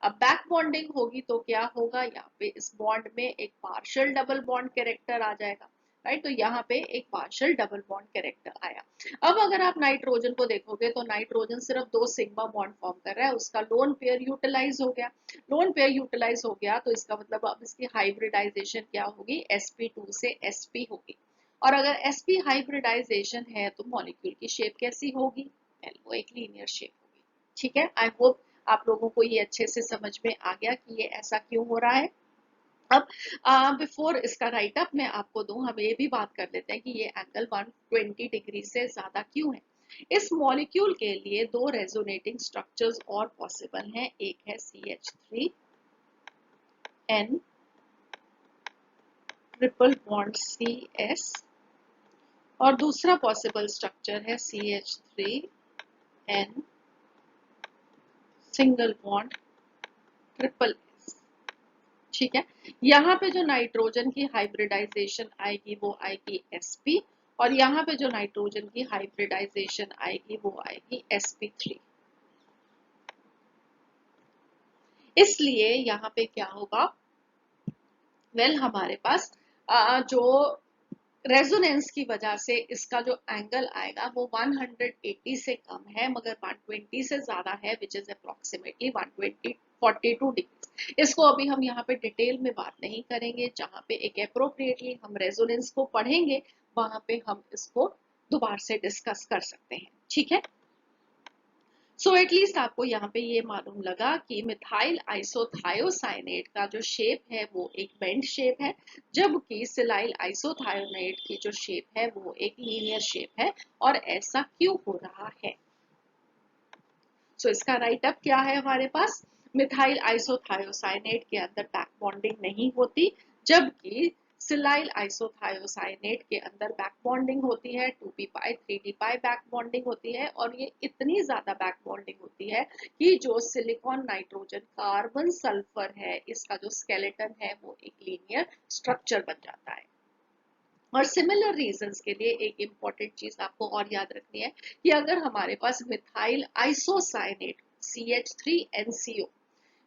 अब बैक बॉन्डिंग होगी तो क्या होगा, यहाँ पे इस बॉन्ड में एक पार्शियल डबल बॉन्ड कैरेक्टर आ जाएगा, राइट। तो यहाँ पे एक पार्शियल डबल बॉन्ड कैरेक्टर आया। अब अगर आप नाइट्रोजन को देखोगे तो नाइट्रोजन सिर्फ 2 सिग्मा बॉन्ड फॉर्म कर रहा है, उसका लोन पेयर यूटिलाइज हो गया। लोन पेयर यूटिलाइज हो गया तो इसका मतलब अब इसकी हाइब्रिडाइजेशन क्या होगी, sp2 से sp होगी। और अगर sp हाइब्रिडाइजेशन है तो मॉलिक्यूल की शेप कैसी होगी, वो एक लीनियर शेप होगी। ठीक है, आई होप आप लोगों को ये अच्छे से समझ में आ गया कि ये ऐसा क्यों हो रहा है। अब बिफोर इसका राइट अप मैं आपको दूं, हम ये भी बात कर लेते हैं कि ये एंगल 120 डिग्री से ज्यादा क्यों है। इस मॉलिक्यूल के लिए 2 रेजोनेटिंग स्ट्रक्चर्स और पॉसिबल हैं, एक है CH3N ट्रिपल बॉन्ड CS और दूसरा पॉसिबल स्ट्रक्चर है CH3N सिंगल बॉन्ड ट्रिपल। ठीक है, यहाँ पे जो नाइट्रोजन की हाइब्रिडाइजेशन आएगी वो आएगी sp, और यहाँ पे जो नाइट्रोजन की हाइब्रिडाइजेशन आएगी वो आएगी sp3। इसलिए यहाँ पे क्या होगा, हमारे पास जो रेजोनेंस की वजह से इसका जो एंगल आएगा वो 180 से कम है, मगर 120 से ज्यादा है, विच इज अप्रोक्सीमेटली 142 डिग्री। इसको अभी हम यहाँ पे डिटेल में बात नहीं करेंगे, जहाँ पे एक अप्रोप्रिएटली हम रेजोनेंस को पढ़ेंगे वहां पे हम इसको दोबारा से डिस्कस कर सकते हैं। ठीक है, सो एटलीस्ट आपको यहाँ पे ये मालूम लगा कि मिथाइल आइसोथायोसाइनेट का जो शेप है वो एक बेंड शेप है, जबकि सिलाइल आइसोथायोनेट की जो शेप है वो एक लीनियर शेप है। और ऐसा क्यों हो रहा है, सो इसका राइट अप क्या है हमारे पास, मिथाइल आइसोथायोसाइनेट के अंदर बैक बॉन्डिंग नहीं होती, जबकि सिलाइल आइसोथायोसाइनेट के अंदर बैक बॉन्डिंग होती है, 2p pi 3d pi back bonding होती है। और ये इतनी ज्यादा बैक बॉन्डिंग होती है कि जो सिलिकॉन नाइट्रोजन कार्बन सल्फर है इसका जो स्केलेटन है वो एक लीनियर स्ट्रक्चर बन जाता है। और सिमिलर रीजंस के लिए एक इंपॉर्टेंट चीज आपको और याद रखनी है कि अगर हमारे पास मिथाइल आइसोसाइनेट CH3NCO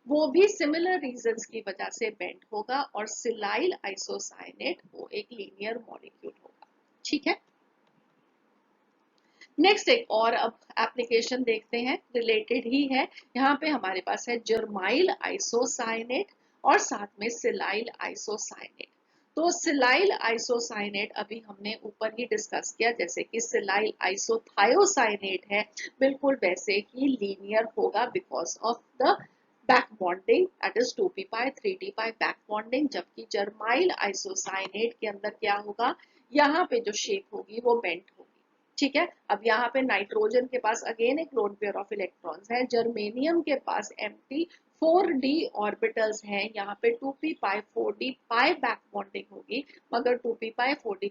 वो भी सिमिलर रीजंस की वजह से बेंड होगा और सिलाइल आइसोसाइनेट वो एक लीनियर मॉलिक्यूल होगा। ठीक है, नेक्स्ट एक और अब एप्लीकेशन देखते हैं, रिलेटेड ही है। यहाँ पे हमारे पास है जर्माइल आइसोसाइनेट और साथ में सिलाइल आइसोसाइनेट। तो सिलाइल आइसोसाइनेट अभी हमने ऊपर ही डिस्कस किया, जैसे कि सिलाइल आइसोथायोसाइनेट है, बिल्कुल वैसे ही लीनियर होगा because of the back bonding, that is 2p pi 3d pi back bonding. जबकि जर्माइल आइसोसाइनेट के अंदर क्या होगा, यहाँ पे जो शेप होगी वो बेंट होगी। ठीक है, अब यहाँ पे नाइट्रोजन के पास अगेन एक लोन पेयर ऑफ इलेक्ट्रॉन्स है, जर्मेनियम के पास एम्प्टी 4d ऑर्बिटल्स हैं, यहाँ पे 2p पाई 4d पाई बैक बॉन्डिंग होगी, मगर 2p पाई 4d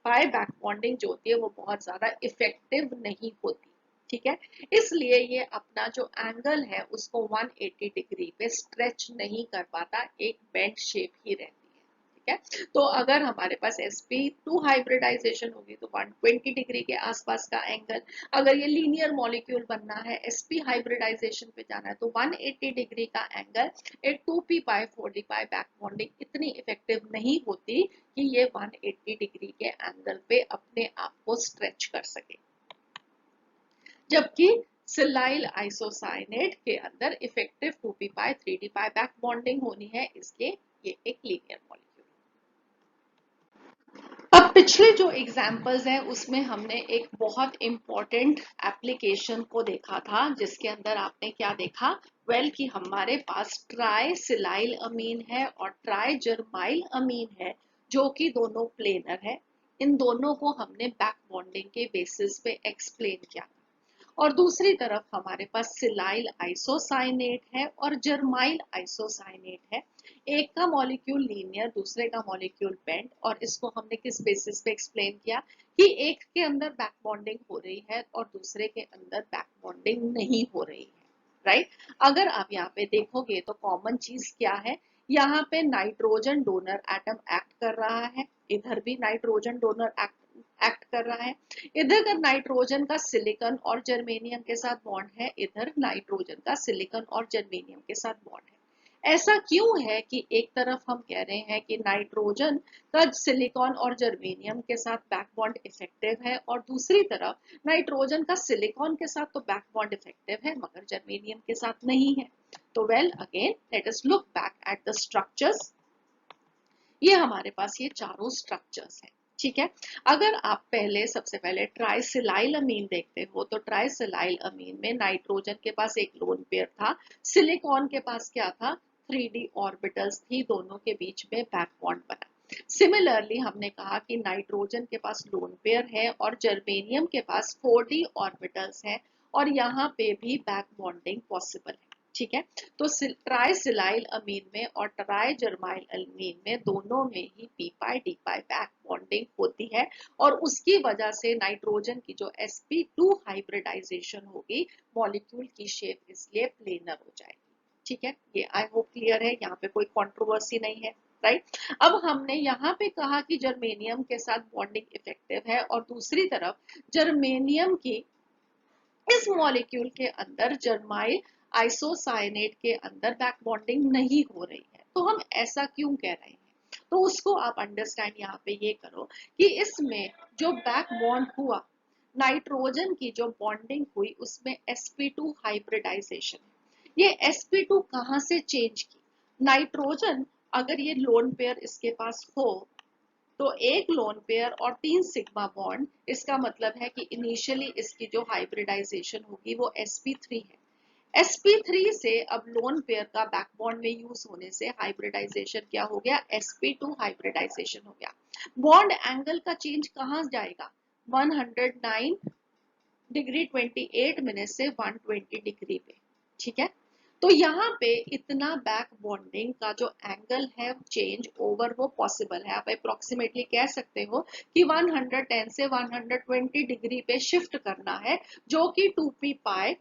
पाई बैक बॉन्डिंग जो होती है वो बहुत ज्यादा इफेक्टिव नहीं होती। ठीक है, इसलिए ये अपना जो एंगल है उसको 180 डिग्री पे स्ट्रेच नहीं कर पाता, एक बेंड शेप ही रहती है। ठीक है, तो अगर हमारे पास sp2 हाइब्रिडाइजेशन होगी तो 120 डिग्री के आसपास का एंगल, अगर ये लीनियर मॉलिक्यूल बनना है, sp हाइब्रिडाइजेशन पे जाना है तो 180 डिग्री का एंगल, एक 2p पाई 4d पाई बैक बॉन्डिंग इतनी इफेक्टिव नहीं होती कि ये 180 डिग्री के एंगल पे अपने आप को स्ट्रेच कर सके। जबकि सिलाइल आइसोसाइनेट के अंदर effective 2p pi 3d pi back bonding होनी है, इसलिए ये एक लीनियर मॉलिक्यूल। अब पिछले जो एग्जाम्पल्स हैं उसमें हमने एक बहुत इंपॉर्टेंट एप्लीकेशन को देखा था, जिसके अंदर आपने क्या देखा, कि हमारे पास ट्राई सिलाइल अमीन है और ट्राई जर्माइल अमीन है, जो कि दोनों प्लेनर है। इन दोनों को हमने बैक बॉन्डिंग के बेसिस पे एक्सप्लेन किया। और दूसरी तरफ हमारे पास सिलाइल आइसोसाइनेट है और जर्माइल आइसोसाइनेट है। एक का मॉलिक्यूल लीनियर, दूसरे का मॉलिक्यूल बेंड, और इसको हमने किस बेसिस पे एक्सप्लेन किया कि एक के अंदर बैक बॉन्डिंग हो रही है और दूसरे के अंदर बैक बॉन्डिंग नहीं हो रही है। राइट, अगर आप यहाँ पे देखोगे तो कॉमन चीज क्या है, यहाँ पे नाइट्रोजन डोनर एटम एक्ट कर रहा है, इधर भी नाइट्रोजन डोनर एक्ट कर रहा है। इधर का नाइट्रोजन का सिलिकॉन और जर्मेनियम के साथ बॉन्ड है, इधर नाइट्रोजन का सिलिकॉन और जर्मेनियम के साथ बॉन्ड है। ऐसा क्यों है कि एक तरफ हम कह रहे हैं कि नाइट्रोजन का सिलिकॉन और जर्मेनियम के साथ बैक बॉन्ड इफेक्टिव है, और दूसरी तरफ नाइट्रोजन का सिलिकॉन के साथ तो बैक बॉन्ड इफेक्टिव है मगर जर्मेनियम के साथ नहीं है। तो again let us look back at the structures. ये हमारे पास ये चारों स्ट्रक्चर्स हैं। ठीक है, अगर आप सबसे पहले ट्राइसिलाइल अमीन देखते हो तो ट्राइसिलाइल अमीन में नाइट्रोजन के पास एक लोन पेयर था, सिलिकॉन के पास क्या था, 3d ऑर्बिटल्स थी, दोनों के बीच में बैक बॉन्ड बना। सिमिलरली हमने कहा कि नाइट्रोजन के पास लोन पेयर है और जर्मेनियम के पास 4d ऑर्बिटल्स है, और यहाँ पे भी बैक बॉन्डिंग पॉसिबल है। ठीक है, तो ट्राइसिलाइल अमीन में और ट्राई जर्माइल अमीन में दोनों में ही p पाई d पाई बैक बॉन्डिंग होती है, और उसकी वजह से नाइट्रोजन की जो sp2 हाइब्रिडाइजेशन होगी, मॉलिक्यूल की शेप इसलिए प्लेनर हो जाएगी। ठीक है, ये आई होप क्लियर है, यहाँ पे कोई कंट्रोवर्सी नहीं है। राइट, अब हमने यहाँ पे कहा कि जर्मेनियम के साथ बॉन्डिंग इफेक्टिव है, और दूसरी तरफ जर्मेनियम की इस मॉलिक्यूल के अंदर जर्माइल आइसोसाइनेट के अंदर बैक बॉन्डिंग नहीं हो रही है। तो हम ऐसा क्यों कह रहे हैं, तो उसको आप अंडरस्टैंड यहाँ पे ये करो कि इसमें जो बैक बॉन्ड हुआ, नाइट्रोजन की जो बॉन्डिंग हुई उसमें sp2 हाइब्रिडाइजेशन, ये sp2 कहाँ से चेंज की, नाइट्रोजन अगर ये लोन पेयर इसके पास हो तो एक लोन पेयर और 3 सिग्मा बॉन्ड, इसका मतलब है कि इनिशियली इसकी जो हाइब्रिडाइजेशन होगी वो sp3 है। sp3 से अब लोन पेयर का बैक बॉन्ड में यूज होने से हाइब्रिडाइजेशन क्या हो गया, sp2 हाइब्रिडाइजेशन हो गया। बॉन्ड एंगल का चेंज कहाँ जाएगा, 109 डिग्री 28 मिनट से 120 डिग्री पे। ठीक है, तो यहाँ पे इतना बैक बॉन्डिंग का जो एंगल है चेंज ओवर वो पॉसिबल है। आप अप्रोक्सीमेटली कह सकते हो कि 110 से 120 डिग्री पे शिफ्ट करना है, जो कि 2p पाई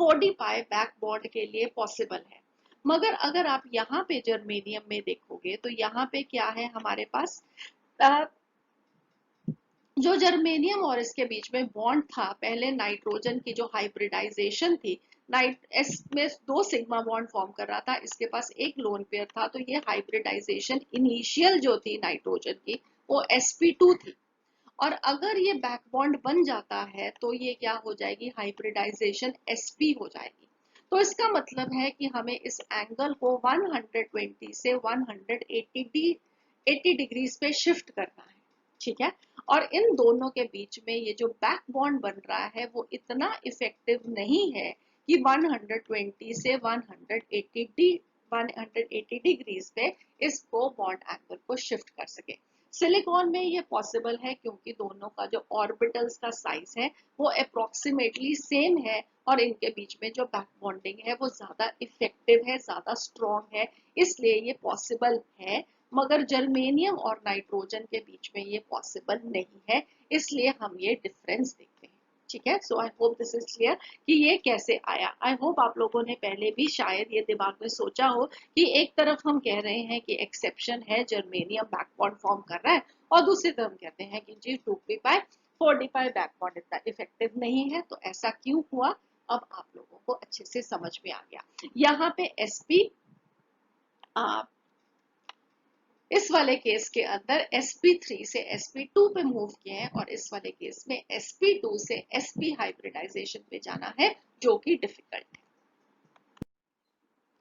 4d पाई बैक बॉन्ड के लिए पॉसिबल है। मगर अगर आप यहाँ पे जर्मेनियम में देखोगे तो यहाँ पे क्या है हमारे पास, जो जर्मेनियम और इसके बीच में बॉन्ड था, पहले नाइट्रोजन की जो हाइब्रिडाइजेशन थी, नाइट एस में 2 सिग्मा बॉन्ड फॉर्म कर रहा था, इसके पास एक लोन पेयर था, तो ये हाइब्रिडाइजेशन इनिशियल जो थी नाइट्रोजन की वो sp2 थी। और अगर ये बैक बॉन्ड बन जाता है तो ये क्या हो जाएगी, हाइब्रिडाइजेशन sp हो जाएगी। तो इसका मतलब है कि हमें इस एंगल को 120 से 180 डिग्रीज पे शिफ्ट करना है, ठीक है। और इन दोनों के बीच में ये जो बैक बॉन्ड बन रहा है वो इतना इफेक्टिव नहीं है कि 120 से 180 डिग्रीज पे इसको बॉन्ड एंगल को शिफ्ट कर सके। सिलिकॉन में ये पॉसिबल है क्योंकि दोनों का जो ऑर्बिटल्स का साइज है वो अप्रोक्सीमेटली सेम है और इनके बीच में जो बैक बॉन्डिंग है वो ज्यादा इफेक्टिव है, ज्यादा स्ट्रॉन्ग है, इसलिए ये पॉसिबल है। मगर जर्मेनियम और नाइट्रोजन के बीच में ये पॉसिबल नहीं है, इसलिए हम ये डिफरेंस देखते हैं, ठीक है। So I hope this is clear कि ये कैसे आया। आई होप आप लोगों ने पहले भी शायद ये दिमाग में सोचा हो कि एक तरफ हम कह रहे हैं कि एक्सेप्शन है, जर्मेनियम बैकबॉन्ड फॉर्म कर रहा है, और दूसरी तरफ कहते हैं कि जी 2p5 4d5 बैकबॉन्ड इतना इफेक्टिव नहीं है। तो ऐसा क्यों हुआ, अब आप लोगों को अच्छे से समझ में आ गया। यहाँ पे sp इस वाले केस के अंदर sp3 से sp2 पे मूव किए हैं और इस वाले केस में sp2 से sp हाइब्रिडाइजेशन पे जाना है, जो कि डिफिकल्ट है।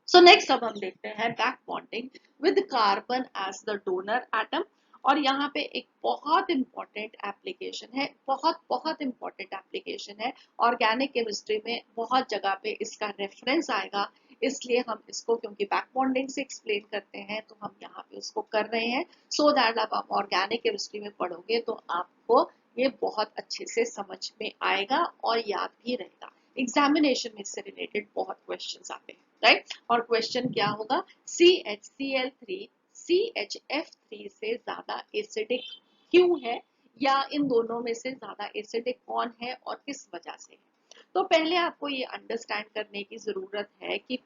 सो नेक्स्ट अब हम देखते हैं back bonding with carbon as the donor atom. और यहाँ पे एक बहुत इंपॉर्टेंट एप्लीकेशन है, बहुत बहुत इंपॉर्टेंट एप्लीकेशन है। ऑर्गेनिक केमिस्ट्री में बहुत जगह पे इसका रेफरेंस आएगा, इसलिए हम इसको क्योंकि बैक बॉन्डिंग से एक्सप्लेन करते हैं तो हम यहाँ पे उसको कर रहे हैं, सो दैट आप ऑर्गेनिक केमिस्ट्री में पढ़ोगे तो आपको ये बहुत अच्छे से समझ में आएगा और याद भी रहेगा। एग्जामिनेशन में इससे रिलेटेड बहुत क्वेश्चंस आते हैं, राइट। और क्वेश्चन क्या होगा, CHCl3 CHF3 से ज्यादा एसिडिक क्यों है, या इन दोनों में से ज्यादा एसिडिक कौन है और किस वजह से है। तो पहले आपको ये अंडरस्टैंड करने की जरूरत है कि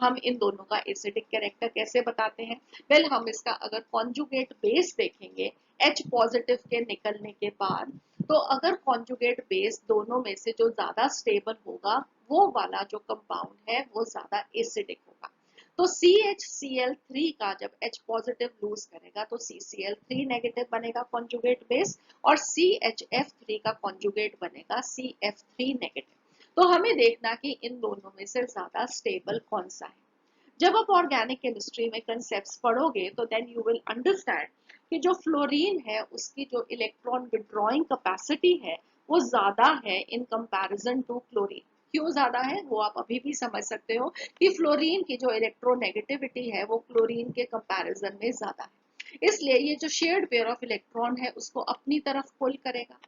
हम इन दोनों का एसिडिक कैरेक्टर कैसे बताते हैं। वेल हम इसका अगर कॉन्जुगेट बेस देखेंगे H पॉजिटिव के निकलने के बाद, तो अगर कॉन्जुगेट बेस दोनों में से जो ज्यादा स्टेबल होगा वो वाला जो कंपाउंड है वो ज्यादा एसिडिक होगा। तो CHCl3 का जब H पॉजिटिव लूज करेगा तो CCl3 नेगेटिव बनेगा कॉन्जुगेट बेस, और CHF3 का कॉन्जुगेट बनेगा CF3 नेगेटिव। तो हमें देखना कि इन दोनों में से ज्यादा स्टेबल कौन सा है। जब आप ऑर्गेनिक केमिस्ट्री में कंसेप्ट्स पढ़ोगे तो देन यू विल अंडरस्टैंड कि जो फ्लोरीन है उसकी जो इलेक्ट्रॉन विड्रॉइंग कैपेसिटी है वो ज्यादा है इन कंपैरिजन टू क्लोरीन। क्यों ज्यादा है वो आप अभी भी समझ सकते हो कि फ्लोरीन की जो इलेक्ट्रोनेगेटिविटी है वो क्लोरीन के कंपैरिजन में ज्यादा है, इसलिए ये जो शेयर्ड पेयर ऑफ इलेक्ट्रॉन है उसको अपनी तरफ पुल करेगा,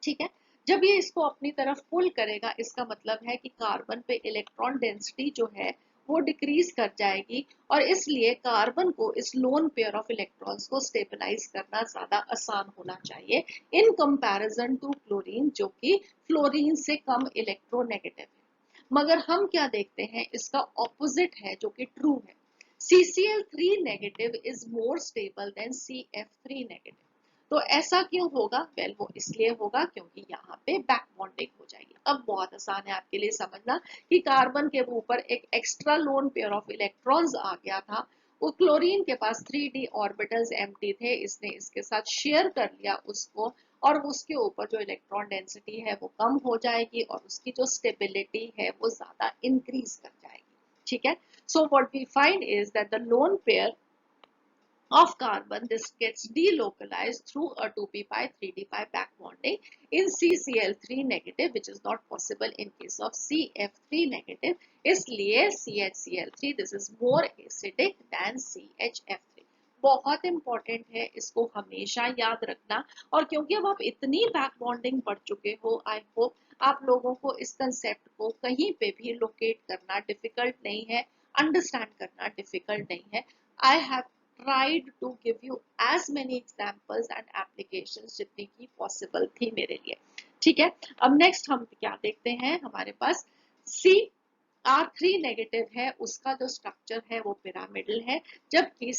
ठीक है। जब ये इसको अपनी तरफ पुल करेगा इसका मतलब है कि कार्बन पे इलेक्ट्रॉन डेंसिटी जो है वो डिक्रीज कर जाएगी, और इसलिए कार्बन को इस लोन पेयर ऑफ इलेक्ट्रॉन्स को स्टेबलाइज करना ज्यादा आसान होना चाहिए इन कंपैरिजन टू क्लोरीन, जो कि फ्लोरीन से कम इलेक्ट्रोनेगेटिव है। मगर हम क्या देखते हैं, इसका ऑपोजिट है जो कि ट्रू है। CCl3 negative is more stable then CF3 negative. तो ऐसा क्यों होगा, वेल वो इसलिए होगा क्योंकि यहाँ पे बैक बॉन्डिंग हो जाएगी। अब बहुत आसान है आपके लिए समझना कि कार्बन के ऊपर एक extra lone pair of electrons आ गया था, वो क्लोरीन के पास 3d ऑर्बिटल्स एम्प्टी थे, इसने इसके साथ शेयर कर लिया उसको, और उसके ऊपर जो इलेक्ट्रॉन डेंसिटी है वो कम हो जाएगी और उसकी जो स्टेबिलिटी है वो ज्यादा इंक्रीज कर जाएगी, ठीक है। So what we find is that the lone pair of carbon, this gets delocalized through a 2p5 3d5 back bonding in CCl3 negative, which is not possible in case of CF3 negative. इसलिए CHCl3 this is more acidic than CHF3। बहुत important है, इसको हमेशा याद रखना। और क्योंकि अब आप इतनी बैक बॉन्डिंग पढ़ चुके हो, आई होप आप लोगों को इस कंसेप्ट को कहीं पे भी लोकेट करना डिफिकल्ट नहीं है, अंडरस्टैंड करना डिफिकल्ट नहीं है। I have tried to give you as many examples and applications जितनी की possible थी मेरे लिए, ठीक है। अब नेक्स्ट हम क्या देखते हैं, हमारे पास CR3 नेगेटिव है, उसका जो स्ट्रक्चर है वो पिरामिडल है, जबकि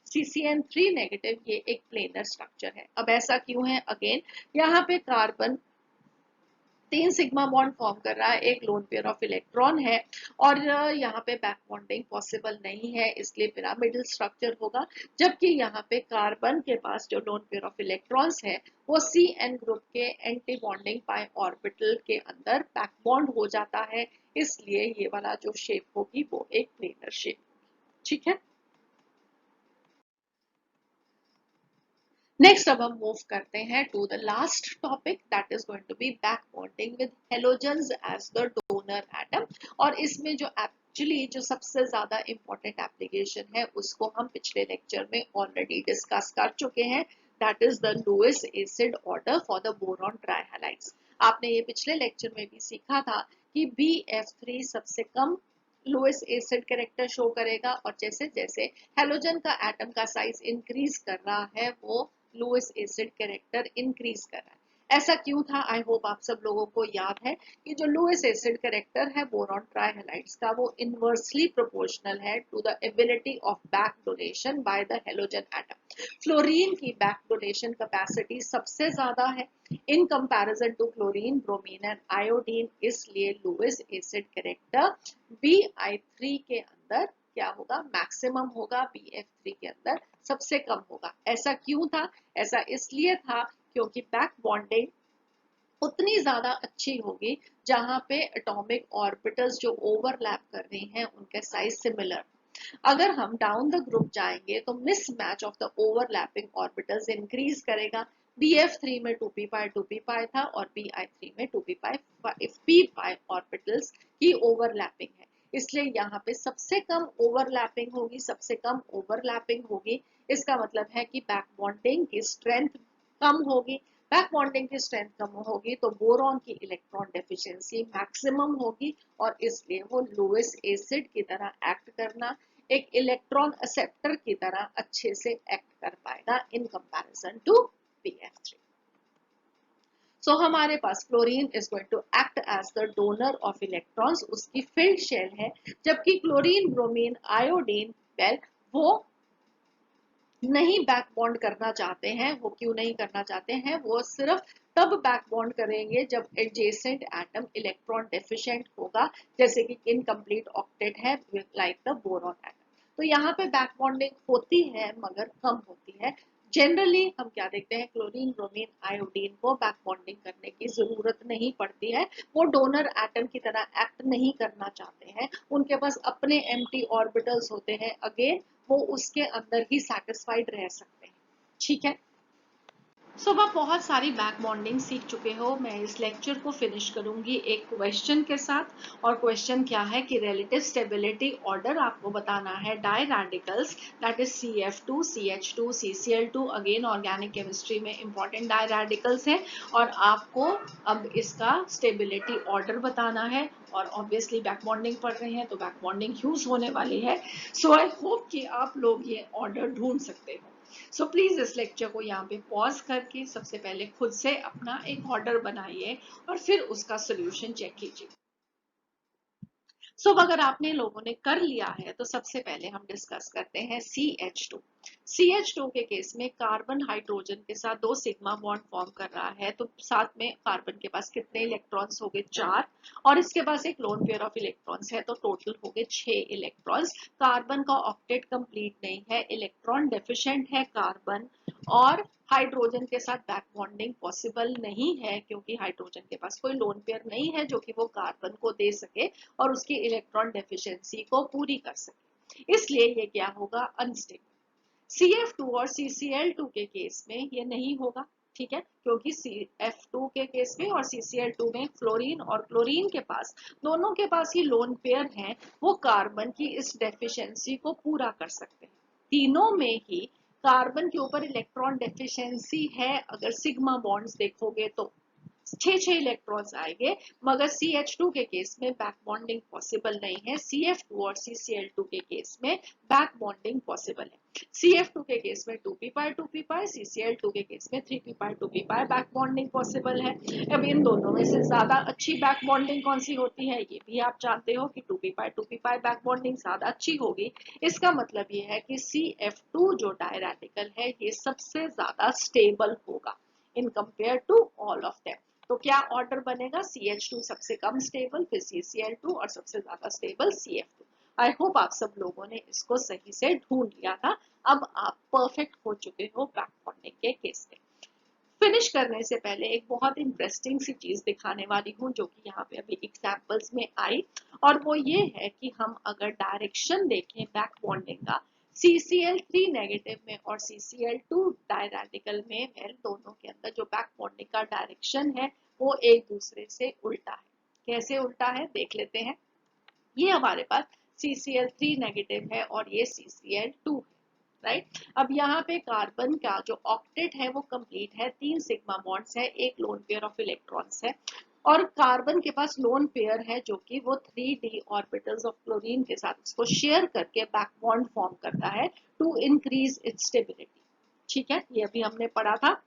CCN3 नेगेटिव ये एक प्लेनर स्ट्रक्चर है। अब ऐसा क्यों है, अगेन यहाँ पे कार्बन तीन सिग्मा बॉन्ड फॉर्म कर रहा है, एक लोन पेयर ऑफ इलेक्ट्रॉन है, और यहाँ पे बैक बॉन्डिंग पॉसिबल नहीं है, इसलिए पिरामिडल स्ट्रक्चर होगा। जबकि यहाँ पे कार्बन के पास जो लोन पेयर ऑफ इलेक्ट्रॉन्स है वो सी एन ग्रुप के एंटी बॉन्डिंग पाई ऑर्बिटल के अंदर बैक बॉन्ड हो जाता है, इसलिए ये वाला जो शेप होगी वो एक प्लेनर शेप। ठीक है, नेक्स्ट अब हम मूव करते हैं to the last topic, that is going to be back bonding with halogens as the donor atom. और इसमें जो एक्चुअली जो सबसे ज्यादा इंपॉर्टेंट एप्लीकेशन है उसको हम पिछले लेक्चर में ऑलरेडी डिस्कस कर चुके हैं, that is the Lewis acid order for the boron trihalides. आपने ये पिछले लेक्चर में भी सीखा था कि BF3 सबसे कम लुईस एसिड कैरेक्टर शो करेगा, और जैसे जैसे हेलोजन का एटम का साइज इंक्रीज कर रहा है वो लुईस एसिड कैरेक्टर इंक्रीज कर रहा है। ऐसा क्यों था? आई होप आप सब लोगों को याद है कि जो लुईस एसिड कैरेक्टर है बोरॉन ट्राइहैलाइड्स का वो इनवर्सली प्रोपोर्शनल है to the ability of back donation by the halogen atom. Fluorine की बैक डोनेशन कैपेसिटी सबसे ज्यादा है in comparison to chlorine, bromine and iodine, इसलिए लुईस एसिड कैरेक्टर Bi3 के अंदर क्या होगा? मैक्सिमम होगा, BF3 के अंदर सबसे कम होगा। ऐसा क्यों था? ऐसा इसलिए था क्योंकि बैक बॉन्डिंग उतनी ज्यादा अच्छी होगी जहां पे एटॉमिक ऑर्बिटल्स जो ओवरलैप कर रही हैं उनके साइज सिमिलर। अगर हम डाउन द ग्रुप जाएंगे तो mismatch of the overlapping orbitals increase करेगा। BF3 में 2p पाई 2p पाई था और Bi3 में 2p पाई p पाई ऑर्बिटल्स की ओवरलैपिंग है, इसलिए यहाँ पे सबसे कम ओवरलैपिंग होगी, सबसे कम ओवरलैपिंग होगी। इसका मतलब है कि बैक बॉन्डिंग की स्ट्रेंथ कम होगी। बैक बॉन्डिंग की स्ट्रेंथ कम होगी तो बोरॉन की इलेक्ट्रॉन डेफिशिएंसी मैक्सिमम होगी, और इसलिए वो लुईस एसिड की तरह एक्ट करना, एक इलेक्ट्रॉन एक्सेप्टर की तरह अच्छे से एक्ट कर पाएगा इन कंपैरिजन टू BF3। सो हमारे पास chlorine is going to act as the donor of electrons, उसकी फिल्ड शेल है, जबकि क्लोरीन, ब्रोमीन, आयोडीन, वेल वो नहीं बैक बॉन्ड करना चाहते हैं। वो क्यों नहीं करना चाहते हैं? वो सिर्फ तब बैक बॉन्ड करेंगे जब एडजेसेंट एटम इलेक्ट्रॉन डेफिशिएंट होगा, जैसे कि इनकम्प्लीट ऑक्टेट है लाइक द बोरॉन एटम। तो यहाँ पे बैक बॉन्डिंग होती है मगर कम होती है। जनरली हम क्या देखते हैं, क्लोरीन, ब्रोमीन, आयोडीन को बैक बॉन्डिंग करने की जरूरत नहीं पड़ती है, वो डोनर एटम की तरह एक्ट नहीं करना चाहते हैं, उनके पास अपने एम्प्टी ऑर्बिटल्स होते हैं, अगेन वो उसके अंदर ही सेटिस्फाइड रह सकते हैं। ठीक है, सो आप बहुत सारी बैक बॉन्डिंग सीख चुके हो। मैं इस लेक्चर को फिनिश करूंगी एक क्वेश्चन के साथ, और क्वेश्चन क्या है कि रिलेटिव स्टेबिलिटी ऑर्डर आपको बताना है diradicals, that is CF2, CH2, CCl2, again organic chemistry में इंपॉर्टेंट डाई रेडिकल्स हैं, और आपको अब इसका स्टेबिलिटी ऑर्डर बताना है। और ऑब्वियसली बैक बॉन्डिंग पढ़ रहे हैं तो बैक बॉन्डिंग यूज होने वाली है, सो आई होप कि आप लोग ये ऑर्डर ढूंढ सकते हो। सो प्लीज इस लेक्चर को यहाँ पे पॉज करके सबसे पहले खुद से अपना एक ऑर्डर बनाइए और फिर उसका सोल्यूशन चेक कीजिए। सो अगर आपने लोगों ने कर लिया है तो सबसे पहले हम डिस्कस करते हैं CH2। CH2 के केस में कार्बन हाइड्रोजन के साथ दो सिग्मा बॉन्ड फॉर्म कर रहा है, तो साथ में कार्बन के पास कितने इलेक्ट्रॉन्स हो गए? 4, और इसके पास एक लोन पेयर ऑफ इलेक्ट्रॉन्स है, तो टोटल हो गए 6 इलेक्ट्रॉन्स। कार्बन का ऑक्टेट कंप्लीट नहीं है, इलेक्ट्रॉन डेफिशिएंट है कार्बन, और हाइड्रोजन के साथ बैक बॉन्डिंग पॉसिबल नहीं है क्योंकि हाइड्रोजन के पास कोई लोन पेयर नहीं है जो कि वो कार्बन को दे सके और उसकी इलेक्ट्रॉन डेफिशिएंसी को पूरी कर सके, इसलिए ये क्या होगा? अनस्टेबल। CF2 और CCl2 के केस में ये नहीं होगा, ठीक है, क्योंकि CF2 के केस में और CCl2 में फ्लोरीन और क्लोरीन के पास दोनों के पास ही लोन पेयर हैं, वो कार्बन की इस डेफिशिएंसी को पूरा कर सकते हैं। तीनों में ही कार्बन के ऊपर इलेक्ट्रॉन डेफिशिएंसी है, अगर सिग्मा बॉन्ड्स देखोगे तो 6 इलेक्ट्रॉन्स आएंगे, मगर CH2 के केस में बैक बॉन्डिंग पॉसिबल नहीं है, CF2 और CCl2 के केस में बैक बॉन्डिंग पॉसिबल है। CF2 के केस में 2p पाई 2p पाई, CCl2 के केस में 3p pi 2p pi back bonding possible है। अब इन दोनों में से ज्यादा अच्छी बैक बॉन्डिंग कौन सी होती है? ये भी आप जानते हो कि 2p पाई 2p पाई बैक बॉन्डिंग ज्यादा अच्छी होगी। इसका मतलब ये है कि CF2 जो डाई रेडिकल है ये सबसे ज्यादा स्टेबल होगा in compare to all of them. तो क्या ऑर्डर बनेगा, CH2 सबसे कम स्टेबल, फिर CCl2 और सबसे ज्यादा स्टेबल CF2। आई होप आप सब लोगों ने इसको सही से ढूंढ लिया था। अब आप परफेक्ट हो चुके हो बैक बॉन्डिंग के केस में। फिनिश करने से पहले एक बहुत इंटरेस्टिंग सी चीज दिखाने वाली हूँ जो कि यहाँ पे अभी एग्जाम्पल्स में आई, और वो ये है कि हम अगर डायरेक्शन देखें बैक बॉन्डिंग का, CCl3 नेगेटिव में और CCl2 डायरेडिकल में दोनों के अंदर जो बैक बॉन्डिंग का डायरेक्शन है वो एक दूसरे से उल्टा है। कैसे उल्टा है देख लेते हैं। ये हमारे पास CCl3 नेगेटिव है और ये CCl2 है, राइट। अब यहाँ पे कार्बन का जो ऑक्टेट है वो कंप्लीट है, 3 सिग्मा बॉन्ड्स है, एक लोन पेयर ऑफ इलेक्ट्रॉन्स है, और कार्बन के पास लोन पेयर है जो कि वो 3d ऑर्बिटल्स ऑफ क्लोरीन के साथ उसको शेयर करके बैक बॉन्ड फॉर्म करता है टू इंक्रीज इट्स स्टेबिलिटी। ठीक है, ये अभी हमने पढ़ा था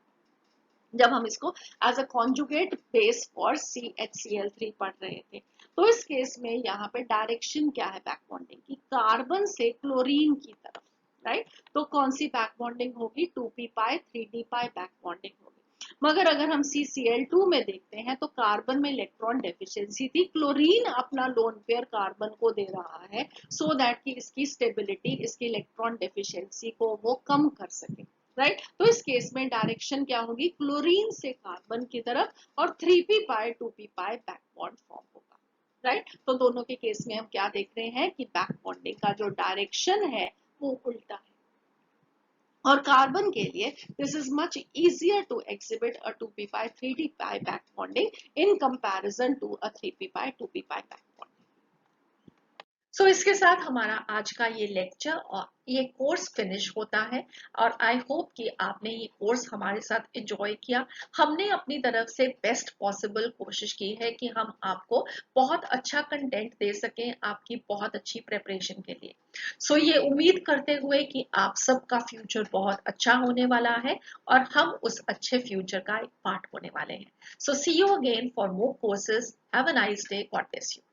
जब हम इसको as a conjugate base for CHCl3 पढ़ रहे थे। तो इस केस में यहाँ पे डायरेक्शन क्या है बैक बॉन्डिंग की, कार्बन से क्लोरीन की तरफ, राइट। तो कौन सी बैक बॉन्डिंग होगी, 2p pi 3d pi back bonding होगी। मगर अगर हम CCl2 में देखते हैं तो कार्बन में इलेक्ट्रॉन डेफिशिएंसी थी, क्लोरीन अपना लोन पेयर कार्बन को दे रहा है सो दैट कि इसकी स्टेबिलिटी, इसकी इलेक्ट्रॉन डेफिशिएंसी को वो कम कर सके, राइट। तो इस केस में डायरेक्शन क्या होगी, क्लोरीन से कार्बन की तरफ, और 3p pi 2p pi back bond form होगा, राइट। तो दोनों के केस में हम क्या देख रहे हैं कि बैक बॉन्डिंग का जो डायरेक्शन है वो उल्टा है। और कार्बन के लिए this is much easier to exhibit a 2p pi 3d pi back bonding in comparison to a 3p pi 2p pi back bonding. So इसके साथ हमारा आज का ये लेक्चर और ये कोर्स फिनिश होता है, और आई होप कि आपने ये कोर्स हमारे साथ एंजॉय किया। हमने अपनी तरफ से बेस्ट पॉसिबल कोशिश की है कि हम आपको बहुत अच्छा कंटेंट दे सकें आपकी बहुत अच्छी प्रिपरेशन के लिए। सो ये उम्मीद करते हुए कि आप सबका फ्यूचर बहुत अच्छा होने वाला है और हम उस अच्छे फ्यूचर का एक पार्ट होने वाले हैं। So see you again for more courses. Have a nice day. God bless you.